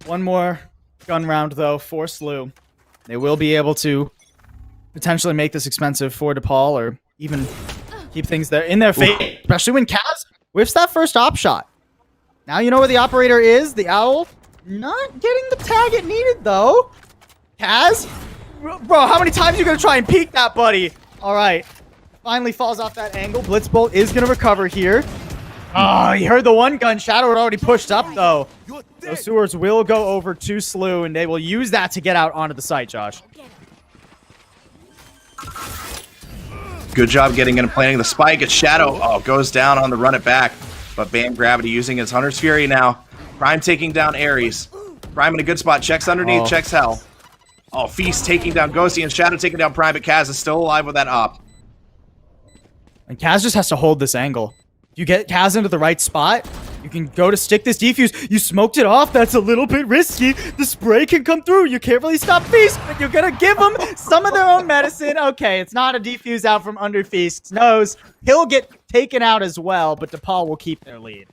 One more gun round though for SLU. They will be able to potentially make this expensive for DePaul, or even keep things there in their face, especially when Kaz whiffs that first op shot. Now you know where the operator is. The Owl not getting the tag it needed though. Kaz, bro, how many times are you gonna try and peek that, buddy? All right, finally falls off that angle. Blitzbolt is going to recover here. Oh, he heard the one gun. Shadow had already pushed up, though. Those sewers will go over to SLU, and they will use that to get out onto the site, Josh. Good job getting in and planting the spike. It's Shadow. Oh, goes down on the run it back. But Bam Gravity using his Hunter's Fury now. Prime taking down Ares. Prime in a good spot. Checks underneath, checks Hell. Oh, Feast taking down Ghosty and Shadow taking down Prime, but Kaz is still alive with that op. And Kaz just has to hold this angle. If you get Kaz into the right spot, you can go to stick this defuse. You smoked it off. That's a little bit risky. The spray can come through. You can't really stop Feast, but you're going to give them some of their own medicine. Okay, it's not a defuse out from under Feast's nose. He'll get taken out as well, but DePaul will keep their lead.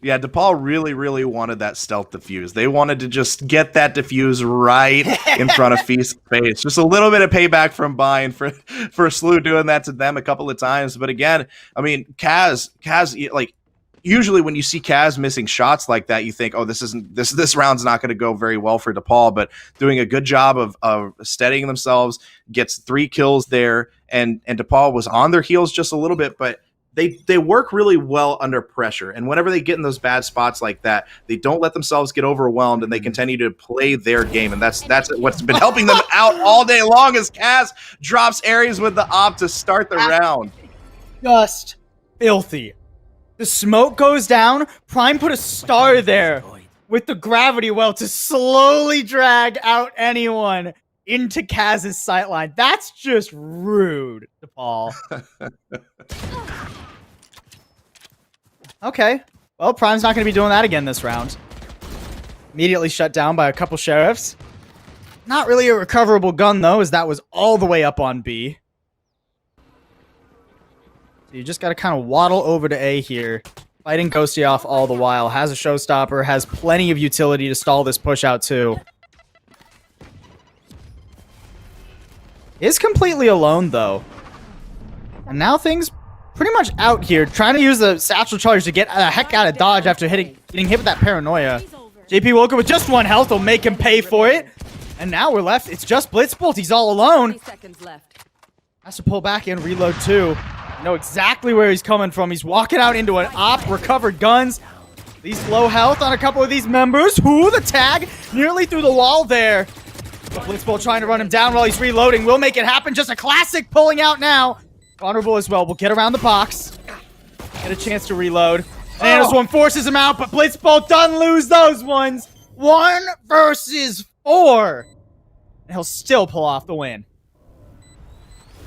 Yeah, DePaul really, really wanted that stealth defuse. They wanted to just get that defuse right in front of Feast's face. Just a little bit of payback from Bind for SLU doing that to them a couple of times. But again, I mean, Kaz, like, usually when you see Kaz missing shots like that, you think, oh, this round's not going to go very well for DePaul, but doing a good job of steadying themselves, gets 3 kills there, and DePaul was on their heels just a little bit, but they work really well under pressure. And whenever they get in those bad spots like that, they don't let themselves get overwhelmed, and they continue to play their game. And that's what's been helping them out all day long, as Kaz drops Ares with the op to start the round. Just filthy. The smoke goes down. Prime put a star there with the gravity well to slowly drag out anyone into Kaz's sightline. That's just rude, DePaul. Okay. Well, Prime's not going to be doing that again this round. Immediately shut down by a couple sheriffs. Not really a recoverable gun, though, as that was all the way up on B. So you just got to kind of waddle over to A here. Fighting Ghosty off all the while. Has a showstopper. Has plenty of utility to stall this push out, too. Is completely alone, though. And now things pretty much out here. Trying to use the satchel charge to get the heck out of dodge after getting hit with that paranoia. JP Walker with just 1 health will make him pay for it. And now we're left. It's just Blitzbolt. He's all alone. 30 seconds left. Has to pull back and reload too. Know exactly where he's coming from. He's walking out into an op. Recovered guns. These low health on a couple of these members. Who the tag nearly through the wall there. Blitzbolt trying to run him down while he's reloading. Will make it happen. Just a classic pulling out now. Vulnerable as well. We'll get around the box. Get a chance to reload. And this one forces him out, but Blitzbolt doesn't lose those ones. 1 versus 4. And he'll still pull off the win.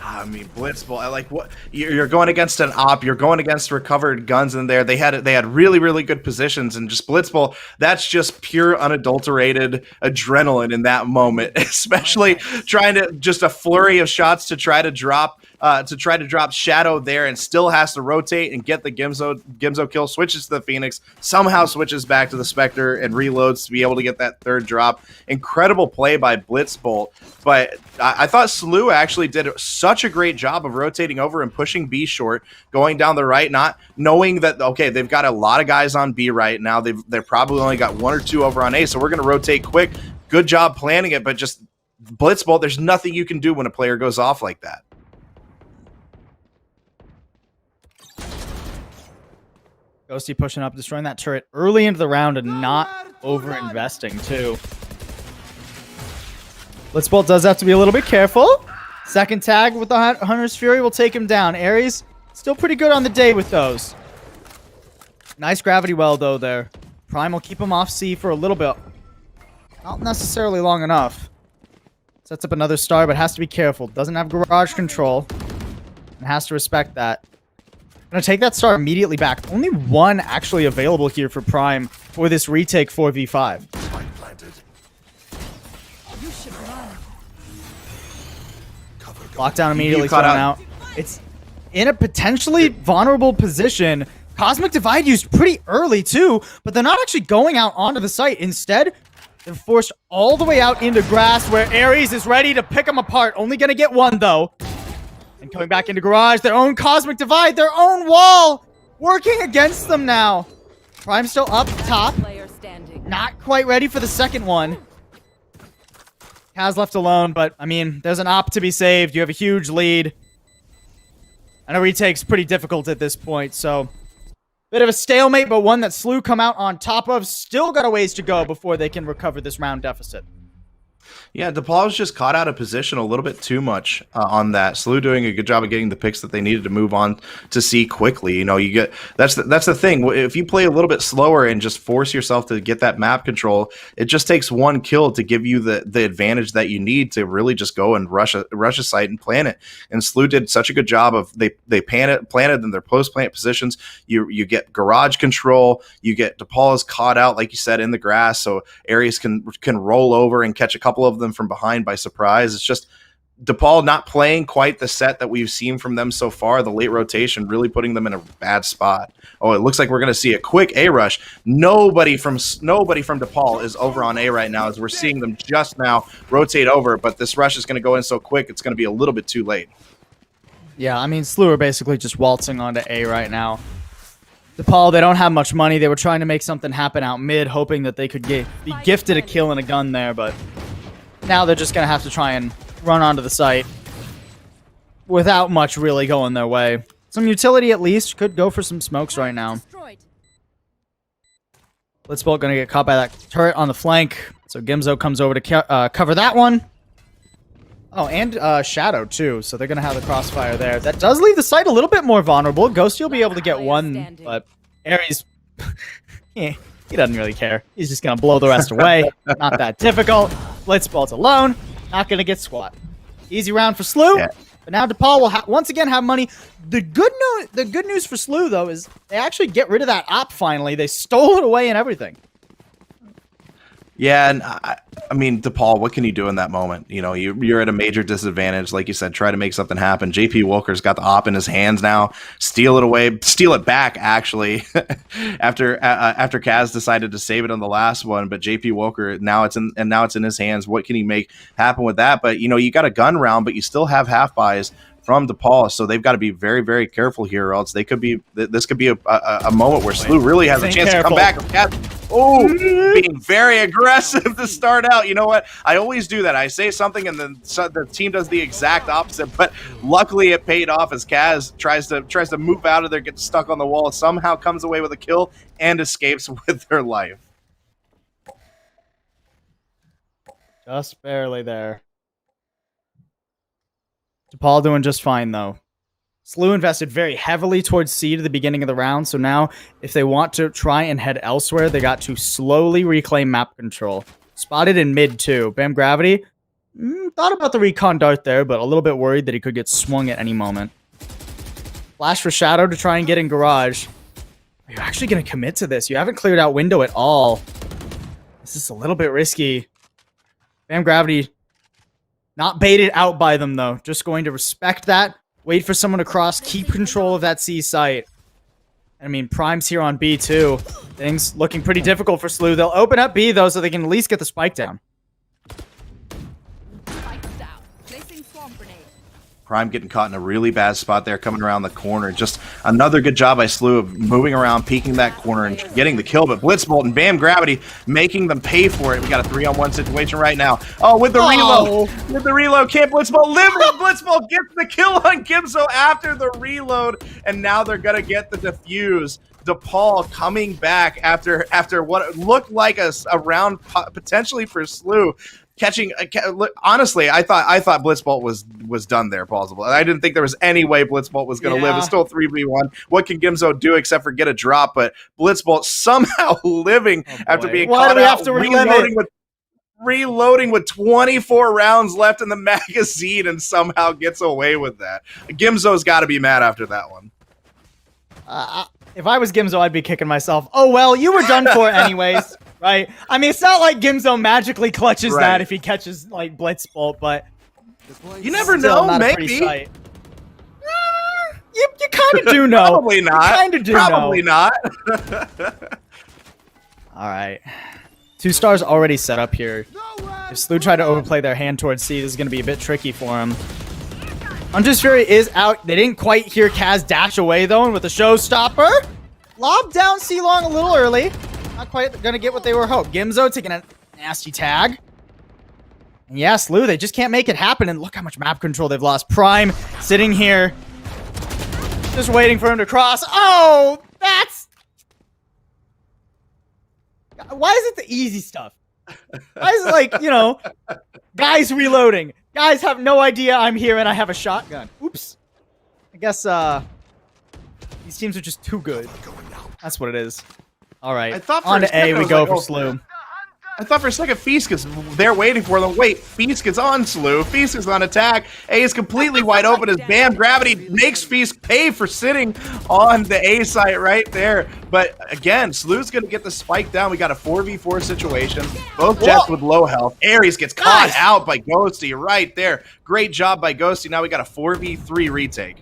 I mean, Blitzbolt, like, what? You're going against an op. You're going against recovered guns in there. They had really, really good positions, and just Blitzbolt. That's just pure unadulterated adrenaline in that moment, especially trying to just a flurry of shots to try to drop Shadow there, and still has to rotate and get the Gimzo kill. Switches to the Phoenix, somehow switches back to the Spectre and reloads to be able to get that 3rd drop. Incredible play by Blitzbolt. But I thought SLU actually did such a great job of rotating over and pushing B short, going down the right, not knowing that, okay, they've got a lot of guys on B right now. They've probably only got 1 or 2 over on A, so we're going to rotate quick. Good job planning it, but just Blitzbolt, there's nothing you can do when a player goes off like that. Ghosty pushing up, destroying that turret early into the round and not over-investing, too. Blitzbolt does have to be a little bit careful. Second tag with the Hunter's Fury will take him down. Ares, still pretty good on the day with those. Nice gravity well, though, there. Prime will keep him off C for a little bit. Not necessarily long enough. Sets up another star, but has to be careful. Doesn't have garage control. And has to respect that. Gonna take that star immediately back. Only 1 actually available here for Prime for this retake 4v5. Lockdown immediately thrown out. It's in a potentially vulnerable position. Cosmic Divide used pretty early too, but they're not actually going out onto the site. Instead, they're forced all the way out into grass where Ares is ready to pick them apart. Only gonna get 1 though. And coming back into garage, their own Cosmic Divide, their own wall, working against them now. Prime still up top. Not quite ready for the second one. Kaz left alone, but, I mean, there's an op to be saved. You have a huge lead. And a retake's pretty difficult at this point, so bit of a stalemate, but one that SLU come out on top of. Still got a ways to go before they can recover this round deficit. Yeah, DePaul was just caught out of position a little bit too much on that. SLU doing a good job of getting the picks that they needed to move on to C quickly. You know, you get that's the thing. If you play a little bit slower and just force yourself to get that map control, it just takes one kill to give you the advantage that you need to really just go and rush a site and plan it. And SLU did such a good job of they planted in their post plant positions. You get garage control. You get DePaul is caught out, like you said, in the grass, so areas can roll over and catch a couple of them from behind by surprise. It's just DePaul not playing quite the set that we've seen from them so far. The late rotation really putting them in a bad spot. Oh, it looks like we're going to see a quick A rush. Nobody from DePaul is over on A right now, as we're seeing them just now rotate over. But this rush is going to go in so quick, it's going to be a little bit too late. Yeah, I mean, SLU are basically just waltzing onto A right now. DePaul, they don't have much money. They were trying to make something happen out mid, hoping that they could be gifted a kill and a gun there, but now they're just going to have to try and run onto the site without much really going their way. Some utility at least. Could go for some smokes right now. Blitzbolt going to get caught by that turret on the flank. So Gimzo comes over to cover that one. Oh, and Shadow too. So they're going to have the crossfire there. That does leave the site a little bit more vulnerable. Ghosty will be able to get one, but Ares, yeah, he doesn't really care. He's just going to blow the rest away. Not that difficult. Blitzbolt's alone. Not going to get squat. Easy round for SLU. Yeah. But now DePaul will once again have money. The good news for SLU, though, is they actually get rid of that op finally. They stole it away and everything. Yeah, and I mean, DePaul, what can you do in that moment? You know, you're at a major disadvantage. Like you said, try to make something happen. JP Wilker's got the op in his hands now. Steal it away. Steal it back, actually, after Kaz decided to save it on the last one. But JP Wilker, now it's in his hands. What can he make happen with that? But, you know, you got a gun round, but you still have half buys from DePaul, so they've got to be very, very careful here, or else this could be a moment where SLU really has a chance to come back. Oh, being very aggressive to start out. You know what? I always do that. I say something and then the team does the exact opposite, but luckily it paid off as Kaz tries to move out of there, gets stuck on the wall, somehow comes away with a kill and escapes with their life. Just barely there. DePaul doing just fine, though. SLU invested very heavily towards C to the beginning of the round, so now if they want to try and head elsewhere, they got to slowly reclaim map control. Spotted in mid, too. Bam Gravity thought about the recon dart there, but a little bit worried that he could get swung at any moment. Flash for Shadow to try and get in garage. Are you actually going to commit to this? You haven't cleared out window at all. This is a little bit risky. Bam Gravity not baited out by them, though. Just going to respect that. Wait for someone to cross. Keep control of that C site. I mean, Prime's here on B, too. Things looking pretty difficult for SLU. They'll open up B, though, so they can at least get the spike down. Prime getting caught in a really bad spot there, coming around the corner. Just another good job by SLU of moving around, peeking that corner, and getting the kill. But Blitzbolt and Bam Gravity making them pay for it. We got a 3-on-1 situation right now. Oh, with the reload. With the reload, can't Blitzbolt live it? Blitzbolt gets the kill on Gimzo after the reload, and now they're going to get the defuse. DePaul coming back after what looked like a round potentially for SLU. Catching, honestly, I thought Blitzbolt was done there, plausible. I didn't think there was any way Blitzbolt was going to live. It's still 3v1. What can Gimzo do except for get a drop? But Blitzbolt somehow living after being caught out, reloading with 24 rounds left in the magazine, and somehow gets away with that. Gimzo's got to be mad after that one. If I was Gimzo, I'd be kicking myself. Oh, well, you were done for anyways, right? I mean, it's not like Gimzo magically clutches that if he catches, like, Blitzbolt, but you never know, maybe. You kind of do know. Probably not. You kind of do Probably know. not. All right. 2 stars already set up here. If SLU try to overplay their hand towards C, this is going to be a bit tricky for him. Hunter's Fury is out. They didn't quite hear Kaz dash away, though, and with the showstopper, lobbed down C-Long a little early. Not quite going to get what they were hoped. Gimzo taking a nasty tag. And yeah, SLU, they just can't make it happen, and look how much map control they've lost. Prime sitting here. Just waiting for him to cross. Oh, that's... Why is it the easy stuff? Why is it like, you know, guys reloading. Guys have no idea I'm here and I have a shotgun. Oops. I guess, these teams are just too good. That's what it is. All right. I thought for on a to A second I we was go like, for oh, SLU. I thought for a second Feast is they're waiting for them. Wait, Feast gets on SLU. Feast is on attack. A is completely wide open as Bam Gravity makes Feast pay for sitting on the A site right there. But again, SLU's going to get the spike down. We got a 4v4 situation. Both Jets with low health. Aries gets caught out by Ghosty right there. Great job by Ghosty. Now we got a 4v3 retake.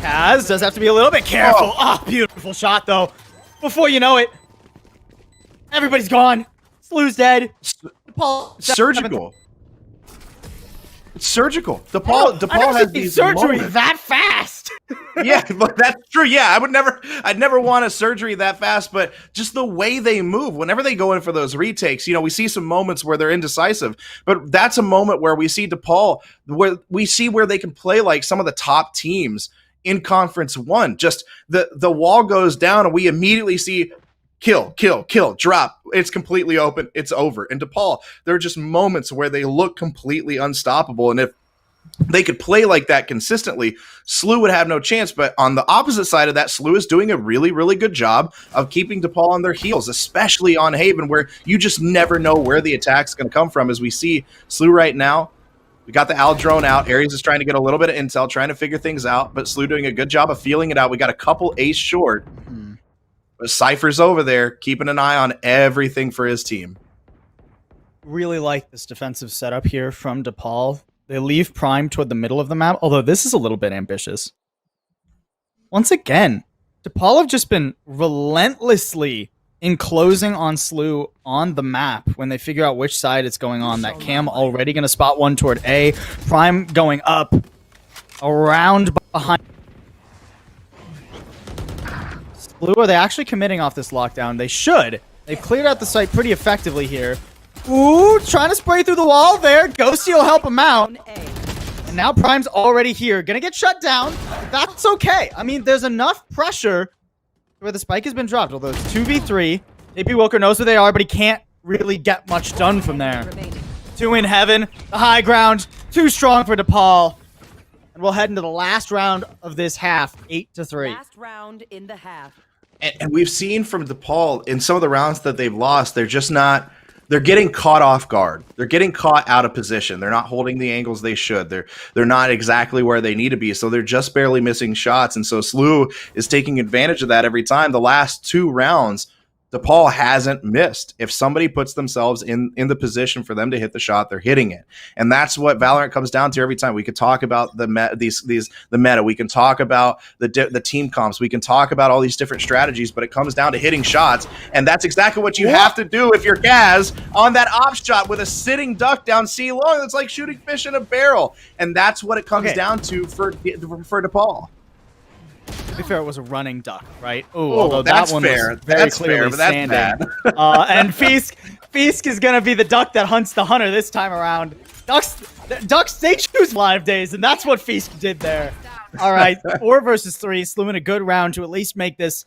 Kaz does have to be a little bit careful. Oh, beautiful shot, though. Before you know it, everybody's gone. SLU's dead. DePaul, Surgical. It's surgical. DePaul has these surgery moments. that fast. Yeah, look, that's true. Yeah, I'd never want a surgery that fast, but just the way they move, whenever they go in for those retakes, you know, we see some moments where they're indecisive, but that's a moment where we see DePaul, where we see where they can play like some of the top teams in Conference 1. Just the wall goes down and we immediately see kill, drop. It's completely open. It's over. And DePaul, there are just moments where they look completely unstoppable. And if they could play like that consistently, SLU would have no chance. But on the opposite side of that, SLU is doing a really, really good job of keeping DePaul on their heels, especially on Haven, where you just never know where the attack's going to come from. As we see SLU right now, we got the Al drone out. Aries is trying to get a little bit of intel, trying to figure things out, but SLU doing a good job of feeling it out. We got a couple ace short. But Cypher's over there, keeping an eye on everything for his team. Really like this defensive setup here from DePaul. They leave Prime toward the middle of the map, although this is a little bit ambitious. Once again, DePaul have just been relentlessly enclosing on SLU on the map when they figure out which side it's going on. That Cam already going to spot one toward A. Prime going up around behind. SLU, are they actually committing off this lockdown? They should. They've cleared out the site pretty effectively here. Ooh, trying to spray through the wall there. Ghosty will help him out. And now Prime's already here. Gonna get shut down. That's okay. I mean, there's enough pressure where the spike has been dropped. Although it's 2v3. AP Wilker knows where they are, but he can't really get much done from there. Two in heaven. The high ground. Too strong for DePaul. And we'll head into the last round of this half. 8-3. Last round in the half. And we've seen from DePaul in some of the rounds that they've lost, they're just not... They're getting caught off guard. They're getting caught out of position. They're not holding the angles they should. They're not exactly where they need to be. So they're just barely missing shots. And so SLU is taking advantage of that every time. The last two rounds, DePaul hasn't missed. If somebody puts themselves in the position for them to hit the shot, they're hitting it. And that's what Valorant comes down to every time. We could talk about the meta. We can talk about the team comps. We can talk about all these different strategies, but it comes down to hitting shots. And that's exactly what you have to do if you're Kaz on that op shot with a sitting duck down C long. It's like shooting fish in a barrel. And that's what it comes down to for DePaul. To be fair, it was a running duck, right? Ooh, Oh, although that's that one fair. was very That's clearly fair, but that's standing. bad. And Fisk is gonna be the duck that hunts the hunter this time around. Ducks, they choose live days, and that's what Fisk did there. All right, 4 versus 3. SLU in a good round to at least make this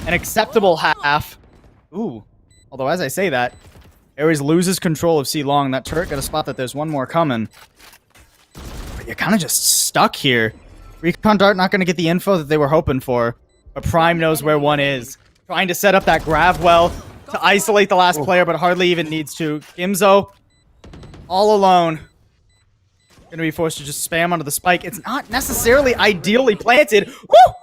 an acceptable half. Ooh, although as I say that, Aries loses control of C long. That turret got a spot that there's one more coming. But you're kind of just stuck here. Recon Dart not going to get the info that they were hoping for, but Prime knows where one is. Trying to set up that grab well to isolate the last player, but hardly even needs to. Gimzo, all alone. Going to be forced to just spam onto the spike. It's not necessarily ideally planted. Woo!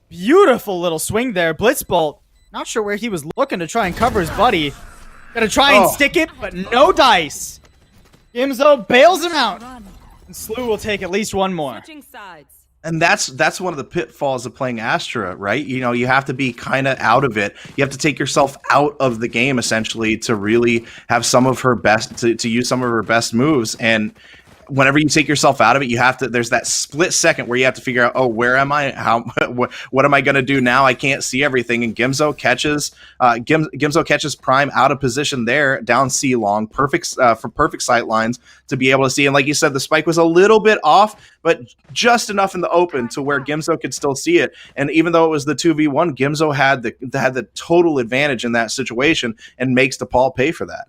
Beautiful little swing there. Blitzbolt, not sure where he was looking to try and cover his buddy. Gonna try and stick it, but no dice. Gimzo bails him out. And SLU will take at least one more. Switching sides. And that's one of the pitfalls of playing Astra, right? You know, you have to be kind of out of it. You have to take yourself out of the game, essentially, to really have some of her best, to use some of her best moves. And whenever you take yourself out of it, you have to, there's that split second where you have to figure out, oh, where am I? What am I going to do now? I can't see everything. And Gimzo catches Prime out of position there, down C long, perfect sight lines to be able to see. And like you said, the spike was a little bit off, but just enough in the open to where Gimzo could still see it. And even though it was the 2v1, Gimzo had the total advantage in that situation and makes DePaul pay for that.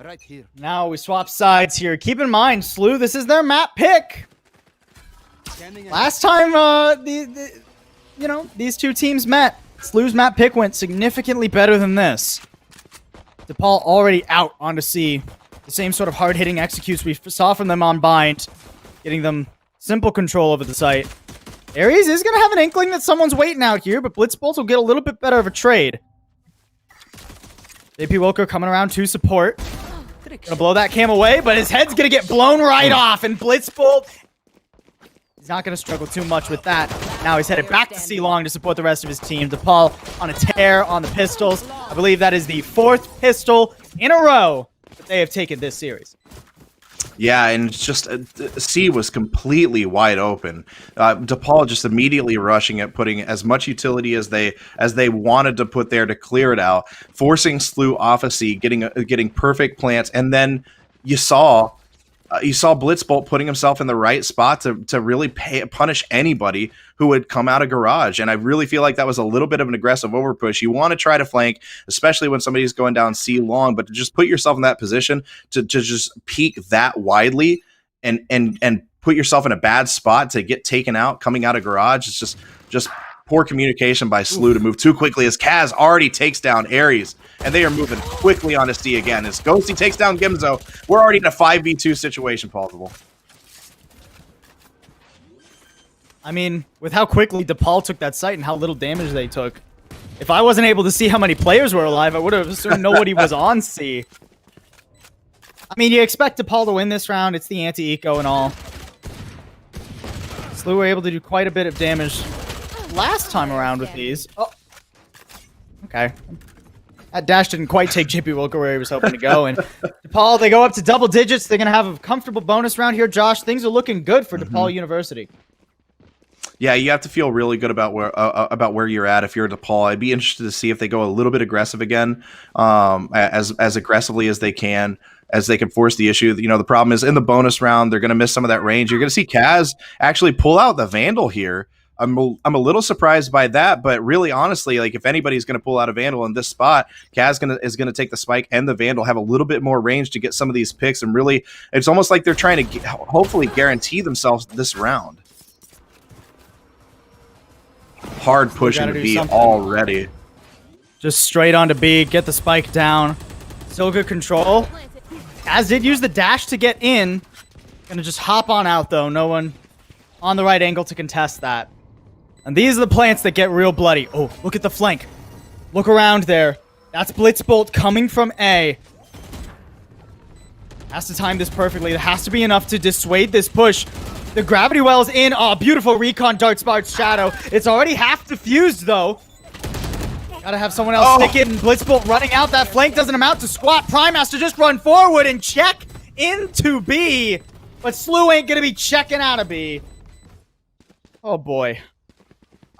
Right here. Now we swap sides here. Keep in mind, SLU, this is their map pick. Last time, these two teams met, SLU's map pick went significantly better than this. DePaul already out onto C. The same sort of hard-hitting executes we saw from them on Bind, getting them simple control over the site. Ares is going to have an inkling that someone's waiting out here, but Blitzbolt will get a little bit better of a trade. JP Wilker coming around to support. Gonna blow that cam away, but his head's gonna get blown right off, and Blitzbolt, he's not gonna struggle too much with that. Now he's headed back to C-Long to support the rest of his team. DePaul on a tear on the pistols. I believe that is the 4th pistol in a row that they have taken this series. Yeah, and it's just C was completely wide open. DePaul just immediately rushing it, putting as much utility as they wanted to put there to clear it out, forcing SLU off of C, getting perfect plants, and then you saw Blitzbolt putting himself in the right spot to really punish anybody who would come out of garage. And I really feel like that was a little bit of an aggressive overpush. You want to try to flank, especially when somebody's going down C long, but to just put yourself in that position to just peek that widely and put yourself in a bad spot to get taken out coming out of garage. It's just poor communication by SLU to move too quickly as Kaz already takes down Ares. And they are moving quickly on to C again. As Ghosty takes down Gimzo, we're already in a 5v2 situation, possible. I mean, with how quickly DePaul took that site and how little damage they took, if I wasn't able to see how many players were alive, I would have assumed nobody was on C. I mean, you expect DePaul to win this round. It's the anti-eco and all. SLU were able to do quite a bit of damage last time around with these. Oh. Okay. That dash didn't quite take JP Wilker where he was hoping to go. And DePaul, they go up to double digits. They're going to have a comfortable bonus round here. Josh, things are looking good for DePaul University. Yeah, you have to feel really good about where you're at if you're DePaul. I'd be interested to see if they go a little bit aggressive again, as aggressively as they can force the issue. You know, the problem is in the bonus round, they're going to miss some of that range. You're going to see Kaz actually pull out the Vandal here. I'm a little surprised by that, but really, honestly, like if anybody's going to pull out a Vandal in this spot, Kaz is going to take the spike and the Vandal, have a little bit more range to get some of these picks, and really, it's almost like they're trying to hopefully guarantee themselves this round. Hard pushing to B already. Just straight on to B, get the spike down. Still good control. Kaz did use the dash to get in. Gonna just hop on out though. No one on the right angle to contest that. And these are the plants that get real bloody. Oh, look at the flank. Look around there. That's Blitzbolt coming from A. Has to time this perfectly. It has to be enough to dissuade this push. The gravity well's in. Oh, beautiful recon Dark Spark's shadow. It's already half diffused though. Gotta have someone else stick it, and Blitzbolt running out. That flank doesn't amount to squat. Prime has to just run forward and check into B. But SLU ain't gonna be checking out of B. Oh boy.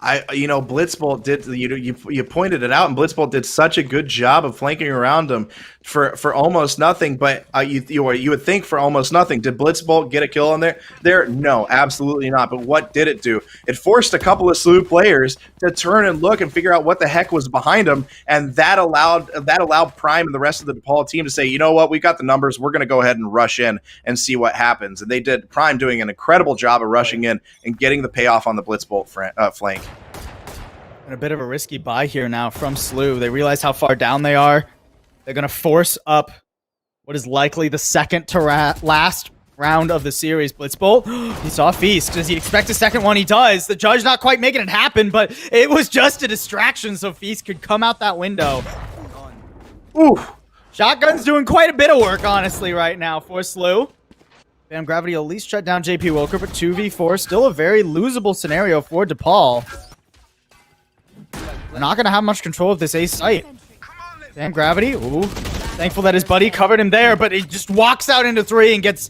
Blitzbolt did, you pointed it out, and Blitzbolt did such a good job of flanking around him for almost nothing, but you would think for almost nothing. Did Blitzbolt get a kill on there? No, absolutely not. But what did it do? It forced a couple of SLU players to turn and look and figure out what the heck was behind them, and that allowed Prime and the rest of the DePaul team to say, you know what, we got the numbers, we're going to go ahead and rush in and see what happens. And they did. Prime doing an incredible job of rushing in and getting the payoff on the Blitzbolt flank. And a bit of a risky buy here now from SLU. They realize how far down they are. They're going to force up what is likely the second to last round of the series. Blitzbolt, he saw Feast. Does he expect a second one? He does. The judge not quite making it happen, but it was just a distraction so Feast could come out that window. Ooh. Shotgun's doing quite a bit of work, honestly, right now for SLU. Bam Gravity will at least shut down JP Wilker, but 2v4, still a very losable scenario for DePaul. They're not going to have much control of this A site. Bam Gravity, ooh. Thankful that his buddy covered him there, but he just walks out into 3 and gets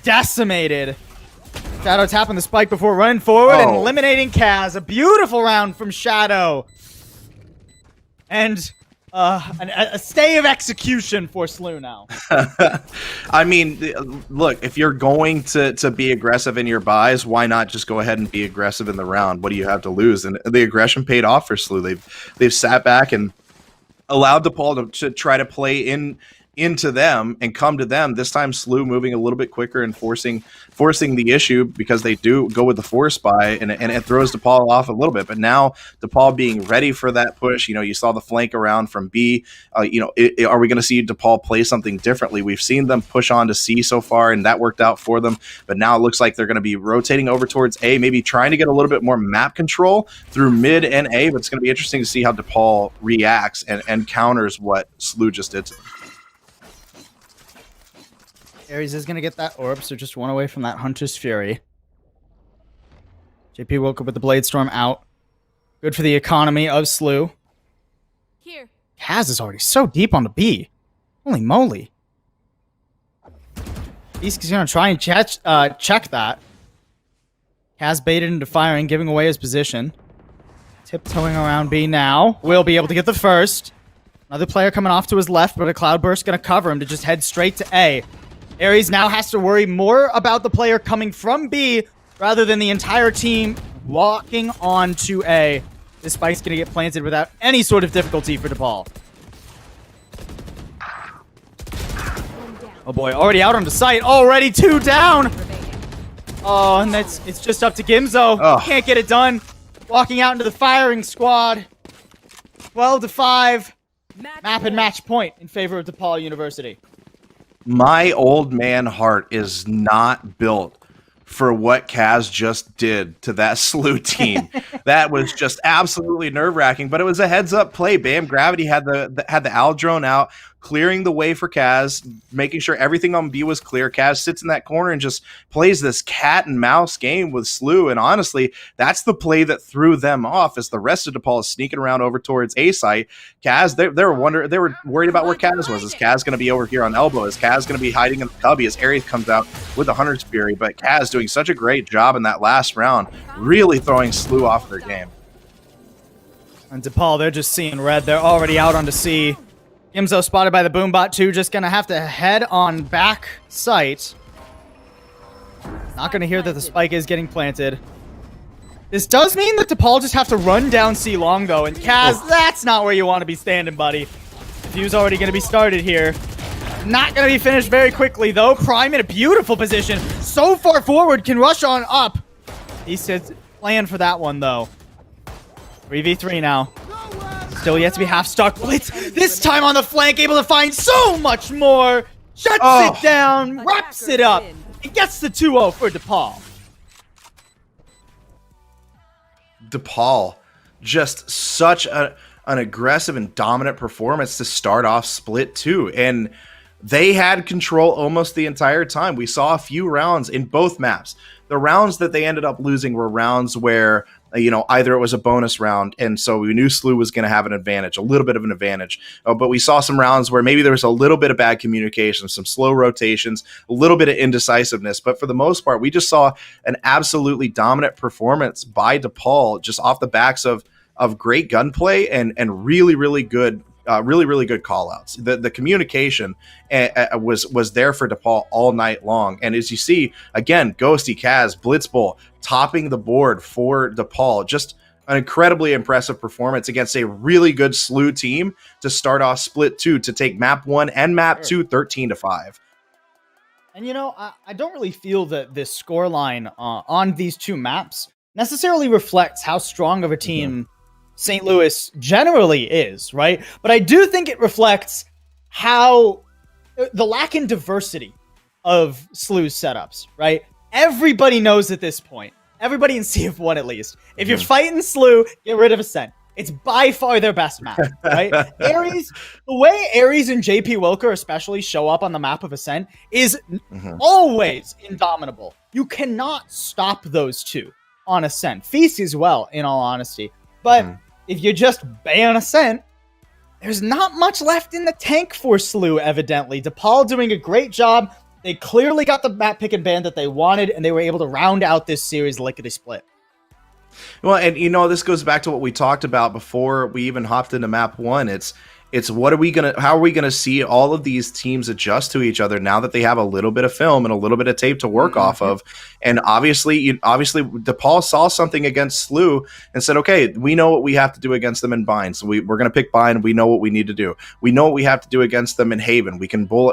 decimated. Shadow tapping the spike before running forward and eliminating Kaz. A beautiful round from Shadow. And a stay of execution for SLU now. I mean, look, if you're going to be aggressive in your buys, why not just go ahead and be aggressive in the round? What do you have to lose? And the aggression paid off for SLU. They've sat back and allowed DePaul to try to play into them and come to them. This time SLU moving a little bit quicker and forcing the issue because they do go with the force buy and it throws DePaul off a little bit. But now DePaul being ready for that push, you saw the flank around from B. Are we going to see DePaul play something differently? We've seen them push on to C so far and that worked out for them. But now it looks like they're going to be rotating over towards A, maybe trying to get a little bit more map control through mid and A. But it's going to be interesting to see how DePaul reacts and counters what SLU just did to them. Ares is going to get that orb, so just one away from that Hunter's Fury. JP woke up with the Blade Storm out. Good for the economy of SLU. Here. Kaz is already so deep on the B. Holy moly. He's going to try and check that. Kaz baited into firing, giving away his position. Tiptoeing around B now. Will be able to get the first. Another player coming off to his left, but a Cloudburst going to cover him to just head straight to A. Ares now has to worry more about the player coming from B rather than the entire team walking on to A. This spike's going to get planted without any sort of difficulty for DePaul. Oh boy, already out onto site. Already 2 down. Oh, and it's just up to Gimzo. Oh. Can't get it done. Walking out into the firing squad. 12-5. Map and match point in favor of DePaul University. My old man heart is not built for what Kaz just did to that SLU team. That was just absolutely nerve-wracking, but it was a heads-up play. Bam Gravity had the owl drone out, clearing the way for Kaz, making sure everything on B was clear. Kaz sits in that corner and just plays this cat and mouse game with SLU, and honestly, that's the play that threw them off as the rest of DePaul is sneaking around over towards A site. Kaz, they were worried about where Kaz was. Is Kaz going to be over here on elbow? Is Kaz going to be hiding in the cubby as Ares comes out with the Hunter's Fury? But Kaz doing such a great job in that last round, really throwing SLU off their game. And DePaul, they're just seeing red. They're already out onto C. Gimzo spotted by the Boombot 2, just gonna have to head on back site. Not gonna hear that the spike is getting planted. This does mean that DePaul just have to run down C long though, and Kaz, that's not where you want to be standing, buddy. The view's already gonna be started here. Not gonna be finished very quickly though. Prime in a beautiful position. So far forward, can rush on up. He says plan for that one though. 3v3 now. Still yet to be half stuck. Blitz this time on the flank, able to find so much more. Shuts it down, wraps it up, and gets the 2-0 for DePaul. DePaul, just such an aggressive and dominant performance to start off Split 2. And they had control almost the entire time. We saw a few rounds in both maps. The rounds that they ended up losing were rounds where either it was a bonus round, and so we knew SLU was going to have an advantage, a little bit of an advantage. But we saw some rounds where maybe there was a little bit of bad communication, some slow rotations, a little bit of indecisiveness. But for the most part, we just saw an absolutely dominant performance by DePaul, just off the backs of great gunplay and really, really good. Really good call-outs. The communication was there for DePaul all night long. And as you see, again, Ghosty, Kaz, Blitzbull topping the board for DePaul. Just an incredibly impressive performance against a really good SLU team to start off Split 2 to take Map 1 and Map 2 13-5. And I don't really feel that this scoreline on these two maps necessarily reflects how strong of a team St. Louis generally is, right? But I do think it reflects how the lack in diversity of SLU's setups, right? Everybody knows at this point, everybody in CF1 at least, if you're fighting SLU, get rid of Ascent. It's by far their best map, right? Ares, the way Ares and JP Wilker especially show up on the map of Ascent is always indomitable. You cannot stop those two on Ascent. Feast as well, in all honesty. But if you just ban Ascent, there's not much left in the tank for SLU, evidently. DePaul doing a great job. They clearly got the map pick and ban that they wanted, and they were able to round out this series lickety-split. Well, and this goes back to what we talked about before we even hopped into map 1. It's how are we gonna see all of these teams adjust to each other now that they have a little bit of film and a little bit of tape to work off of? And obviously DePaul saw something against SLU and said, okay, we know what we have to do against them in Bind, so we're gonna pick Bind. We know what we need to do. We know what we have to do against them in Haven. We can pull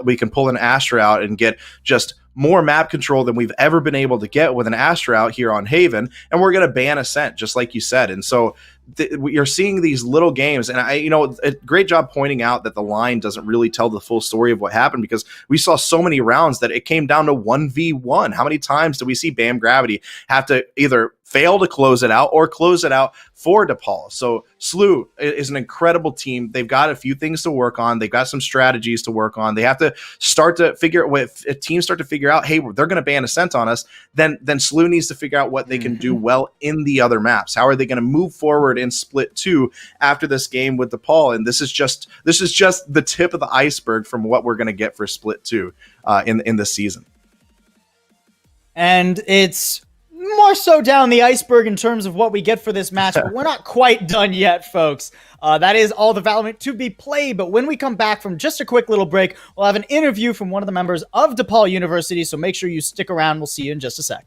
an Astra out and get just more map control than we've ever been able to get with an Astra out here on Haven, and we're going to ban Ascent, just like you said. And so you're seeing these little games, and a great job pointing out that the line doesn't really tell the full story of what happened, because we saw so many rounds that it came down to 1v1. How many times do we see BAM Gravity have to either fail to close it out or close it out for DePaul? So SLU is an incredible team. They've got a few things to work on. They've got some strategies to work on. They have to start to figure, if teams start to figure out, hey, they're going to ban Ascent on us, then SLU needs to figure out what they can do well in the other maps. How are they going to move forward in Split 2 after this game with DePaul? And this is just the tip of the iceberg from what we're going to get for Split 2 in this season. And it's more so down the iceberg in terms of what we get for this match, but we're not quite done yet, folks. That is all the Valorant to be played, but when we come back from just a quick little break, we'll have an interview from one of the members of DePaul University, so make sure you stick around. We'll see you in just a sec.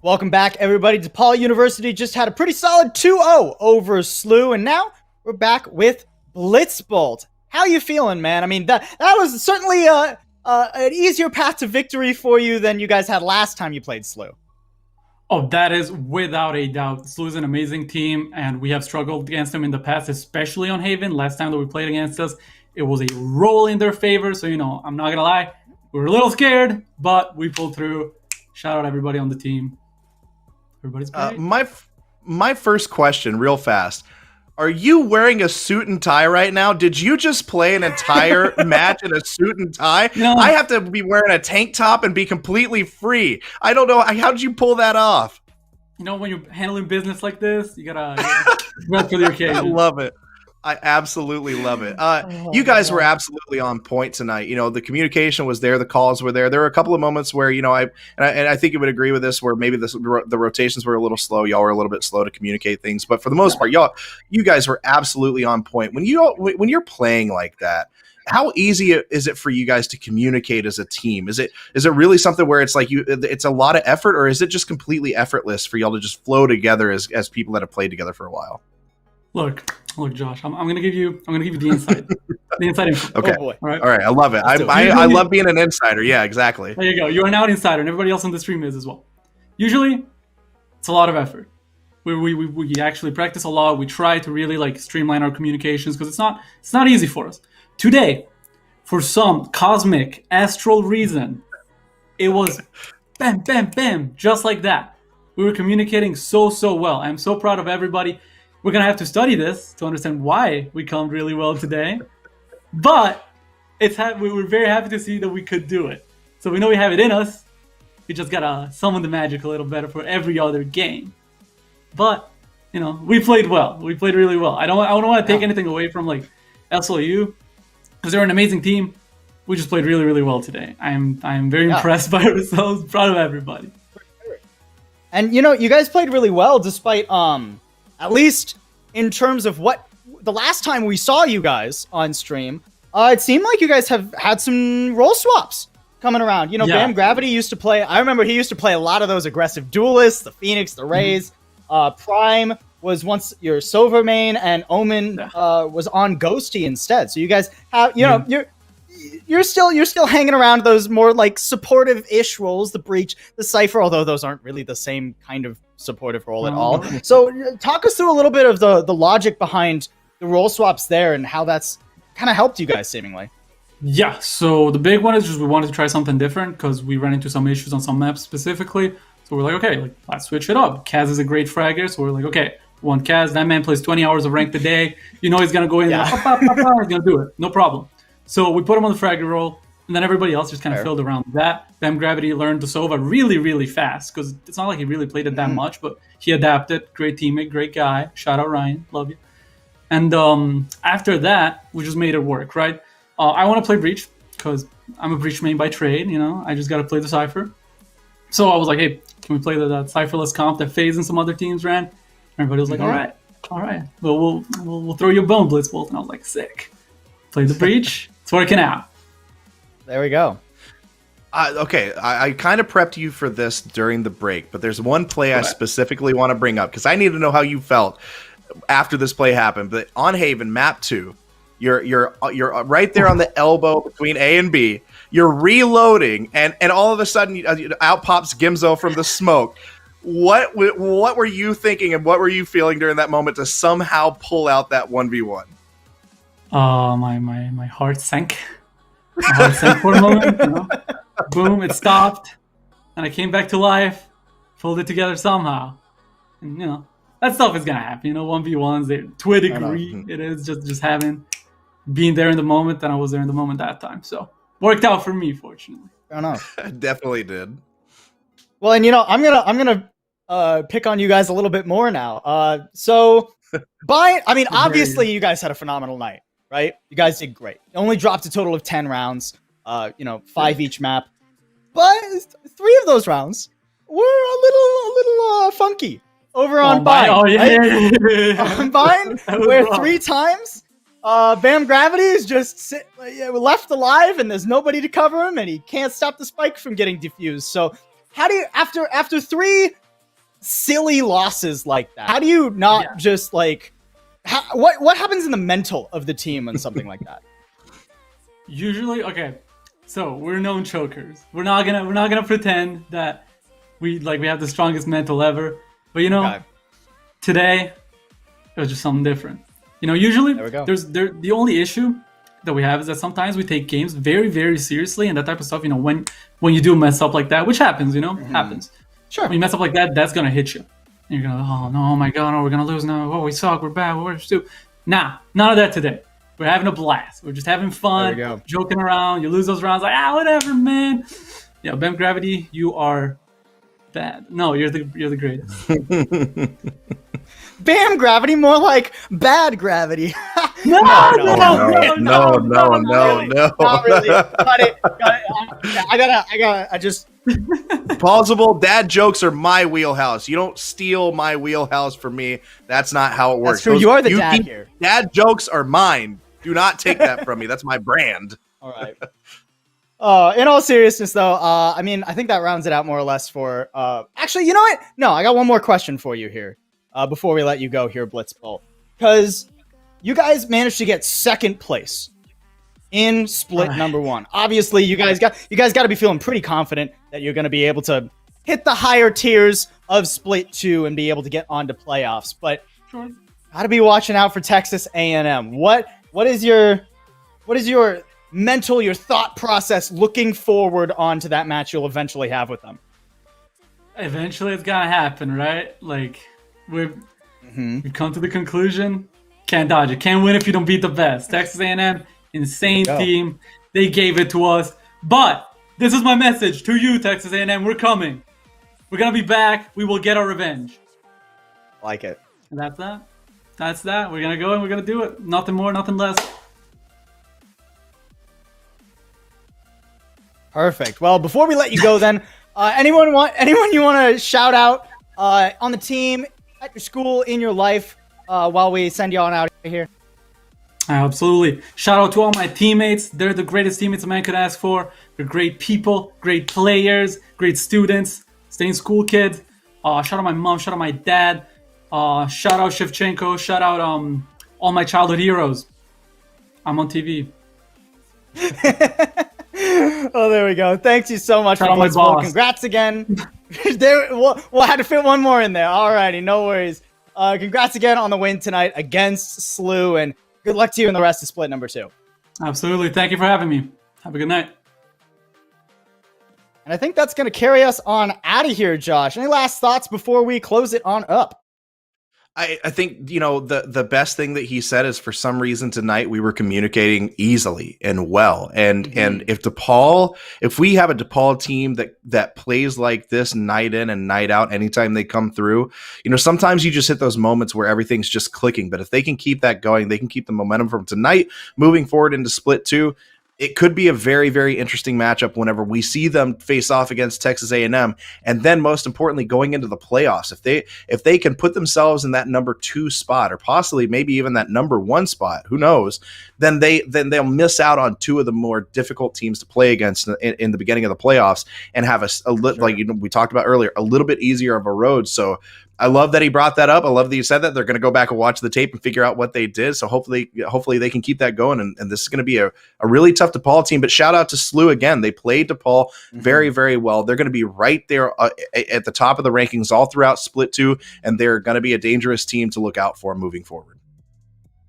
Welcome back, everybody. DePaul University just had a pretty solid 2-0 over SLU, and now we're back with Blitzbolt. How you feeling, man? I mean, that was certainly an easier path to victory for you than you guys had last time you played SLU. Oh, that is without a doubt. SLU is an amazing team, and we have struggled against them in the past, especially on Haven. Last time that we played against us, it was a roll in their favor. So, I'm not going to lie. We were a little scared, but we pulled through. Shout out everybody on the team. Everybody's great. My first question, real fast. Are you wearing a suit and tie right now? Did you just play an entire match in a suit and tie? No. I have to be wearing a tank top and be completely free. I don't know. How did you pull that off? When you're handling business like this, you gotta run for the occasion. I love it. I absolutely love it. You guys were absolutely on point tonight. The communication was there. The calls were there. There were a couple of moments where, I think you would agree with this, where maybe the rotations were a little slow. Y'all were a little bit slow to communicate things. But for the most part, you guys were absolutely on point. When you're playing like that, how easy is it for you guys to communicate as a team? Is it really something where it's like it's a lot of effort, or is it just completely effortless for y'all to just flow together as people that have played together for a while? Look, Josh. I'm gonna give you the insight. The inside info. Okay. Oh boy. All right. I love it. I love being an insider. Yeah, exactly. There you go. You're an out insider, and everybody else on the stream is as well. Usually, it's a lot of effort. We actually practice a lot. We try to really streamline our communications because it's not easy for us. Today, for some cosmic astral reason, it was bam, bam, bam, just like that. We were communicating so well. I'm so proud of everybody. We're going to have to study this to understand why we calmed really well today. But we were very happy to see that we could do it. So we know we have it in us. We just got to summon the magic a little better for every other game. But, we played well. We played really well. I don't want to take anything away from SLU because they're an amazing team. We just played really, really well today. I am very impressed by ourselves. Proud of everybody. And, you guys played really well despite... at least in terms of what the last time we saw you guys on stream, it seemed like you guys have had some role swaps coming around. Bam Gravity used to play. I remember he used to play a lot of those aggressive duelists, the Phoenix, the Rays. Prime was once your Sova main, and Omen was on Ghosty instead. So you guys have, you're still hanging around those more supportive-ish roles, the Breach, the Cypher, although those aren't really the same kind of supportive role at all. So talk us through a little bit of the logic behind the role swaps there and how that's kind of helped you guys seemingly. Yeah, so the big one is just we wanted to try something different because we ran into some issues on some maps specifically. So we're like, okay, let's switch it up. Kaz is a great fragger, so we're like, okay, we want Kaz. That man plays 20 hours of ranked a day. He's going to go in there, he's going to do it. No problem. So we put him on the fragger role, and then everybody else just kind of filled around that. Bam Gravity learned the Sova really, really fast because it's not like he really played it that much, but he adapted. Great teammate, great guy. Shout out Ryan, love you. And after that, we just made it work, right? I want to play Breach because I'm a Breach main by trade. I just got to play the Cypher. So I was like, hey, can we play that Cypherless comp that FaZe and some other teams ran? Everybody was like, all right. Well, we'll throw you a bone, Blitzbolt. And I was like, sick. Play the Breach. It's working out. There we go. Okay, I kind of prepped you for this during the break, but there's one play I specifically want to bring up because I need to know how you felt after this play happened. But on Haven, map 2, you're right there on the elbow between A and B. You're reloading, and all of a sudden, out pops Gimzo from the smoke. What were you thinking, and what were you feeling during that moment to somehow pull out that 1v1? My heart sank. My heart sank for a moment. Boom, it stopped, and I came back to life. Pulled it together somehow, and that stuff is gonna happen. 1v1s, to a degree, it is just being there in the moment, and I was there in the moment that time. So worked out for me, fortunately. Fair enough. Definitely did. Well, and I'm gonna pick on you guys a little bit more now. So obviously you guys had a phenomenal night, right? You guys did great. You only dropped a total of 10 rounds, 5 each map. But 3 of those rounds were a little funky over on Bind. Oh, yeah. On Bind, where 3 times Bam Gravity is just left alive and there's nobody to cover him and he can't stop the spike from getting defused. So how do you, after 3 silly losses like that? How do you not just like, what happens in the mental of the team when something like that? Usually, okay. So we're known chokers. We're not gonna pretend that we have the strongest mental ever. But today it was just something different. Usually the only issue that we have is that sometimes we take games very, very seriously and that type of stuff. When you do mess up like that, which happens, happens. Sure. When you mess up like that, that's gonna hit you. And you're gonna, oh no, oh my god, no, we're gonna lose now. Oh, we suck, we're bad, we're stupid. Nah, none of that today. We're having a blast. We're just having fun, joking around. You lose those rounds, like whatever, man. Yeah, Bam Gravity, you are bad. No, you're the greatest. Bam Gravity, more like bad gravity. No. Not really. Got it. I just. Plausible dad jokes are my wheelhouse. You don't steal my wheelhouse from me. That's not how it works. That's true. You are the dad here. Dad jokes are mine. Do not take that from me. That's my brand. All right. In all seriousness, though, I think that rounds it out more or less for. Actually, you know what? No, I got one more question for you here. Before we let you go here, Blitzball, because you guys managed to get second place in split number 1. Obviously, you guys got to be feeling pretty confident that you're going to be able to hit the higher tiers of split 2 and be able to get onto playoffs. But got to be watching out for Texas A&M. What is your mental, your thought process looking forward onto that match you'll eventually have with them? Eventually, it's gonna happen, right? Like. We've come to the conclusion, can't dodge it. Can't win if you don't beat the best. Texas A&M, insane team. They gave it to us. But this is my message to you, Texas A&M. We're coming. We're going to be back. We will get our revenge. Like it. And that's that. That's that. We're going to go and we're going to do it. Nothing more, nothing less. Perfect. Well, before we let you go then, anyone you want to shout out on the team, at your school, in your life, while we send you on out of here? Absolutely. Shout out to all my teammates. They're the greatest teammates a man could ask for. They're great people, great players, great students. Stay in school, kids. Shout out my mom. Shout out my dad. Shout out Shevchenko. Shout out all my childhood heroes. I'm on TV. Oh, there we go. Thanks you so much for Blitzball. Congrats again. We'll have to fit one more in there. Alrighty, no worries. Congrats again on the win tonight against SLU, and good luck to you in the rest of split number 2. Absolutely. Thank you for having me. Have a good night. And I think that's going to carry us on out of here, Josh. Any last thoughts before we close it on up? I think, the best thing that he said is for some reason tonight we were communicating easily and well. And if we have a DePaul team that plays like this night in and night out anytime they come through, sometimes you just hit those moments where everything's just clicking. But if they can keep that going, they can keep the momentum from tonight moving forward into split 2. It could be a very, very interesting matchup whenever we see them face off against Texas A&M, and then most importantly, going into the playoffs. If they can put themselves in that number 2 spot, or possibly maybe even that number 1 spot, who knows? Then they'll miss out on 2 of the more difficult teams to play against in the beginning of the playoffs, and have like we talked about earlier, a little bit easier of a road. So I love that he brought that up. I love that you said that. They're going to go back and watch the tape and figure out what they did. So hopefully they can keep that going. And this is going to be a really tough DePaul team. But shout out to SLU again. They played DePaul very, very well. They're going to be right there at the top of the rankings all throughout split 2. And they're going to be a dangerous team to look out for moving forward.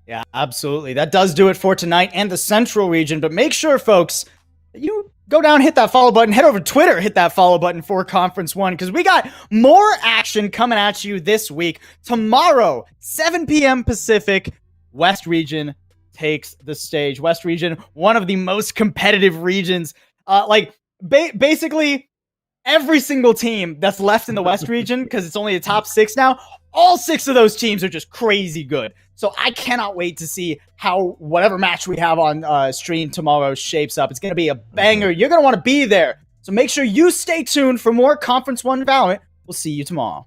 Yeah, absolutely. That does do it for tonight and the Central region. But make sure, folks, you go down, hit that follow button, head over to Twitter, hit that follow button for Conference 1, because we got more action coming at you this week. Tomorrow, 7 p.m. Pacific, West Region takes the stage. West Region, one of the most competitive regions. Basically, every single team that's left in the West Region, because it's only the top 6 now, all 6 of those teams are just crazy good. So I cannot wait to see how whatever match we have on stream tomorrow shapes up. It's going to be a banger. You're going to want to be there. So make sure you stay tuned for more Conference 1 Valorant. We'll see you tomorrow.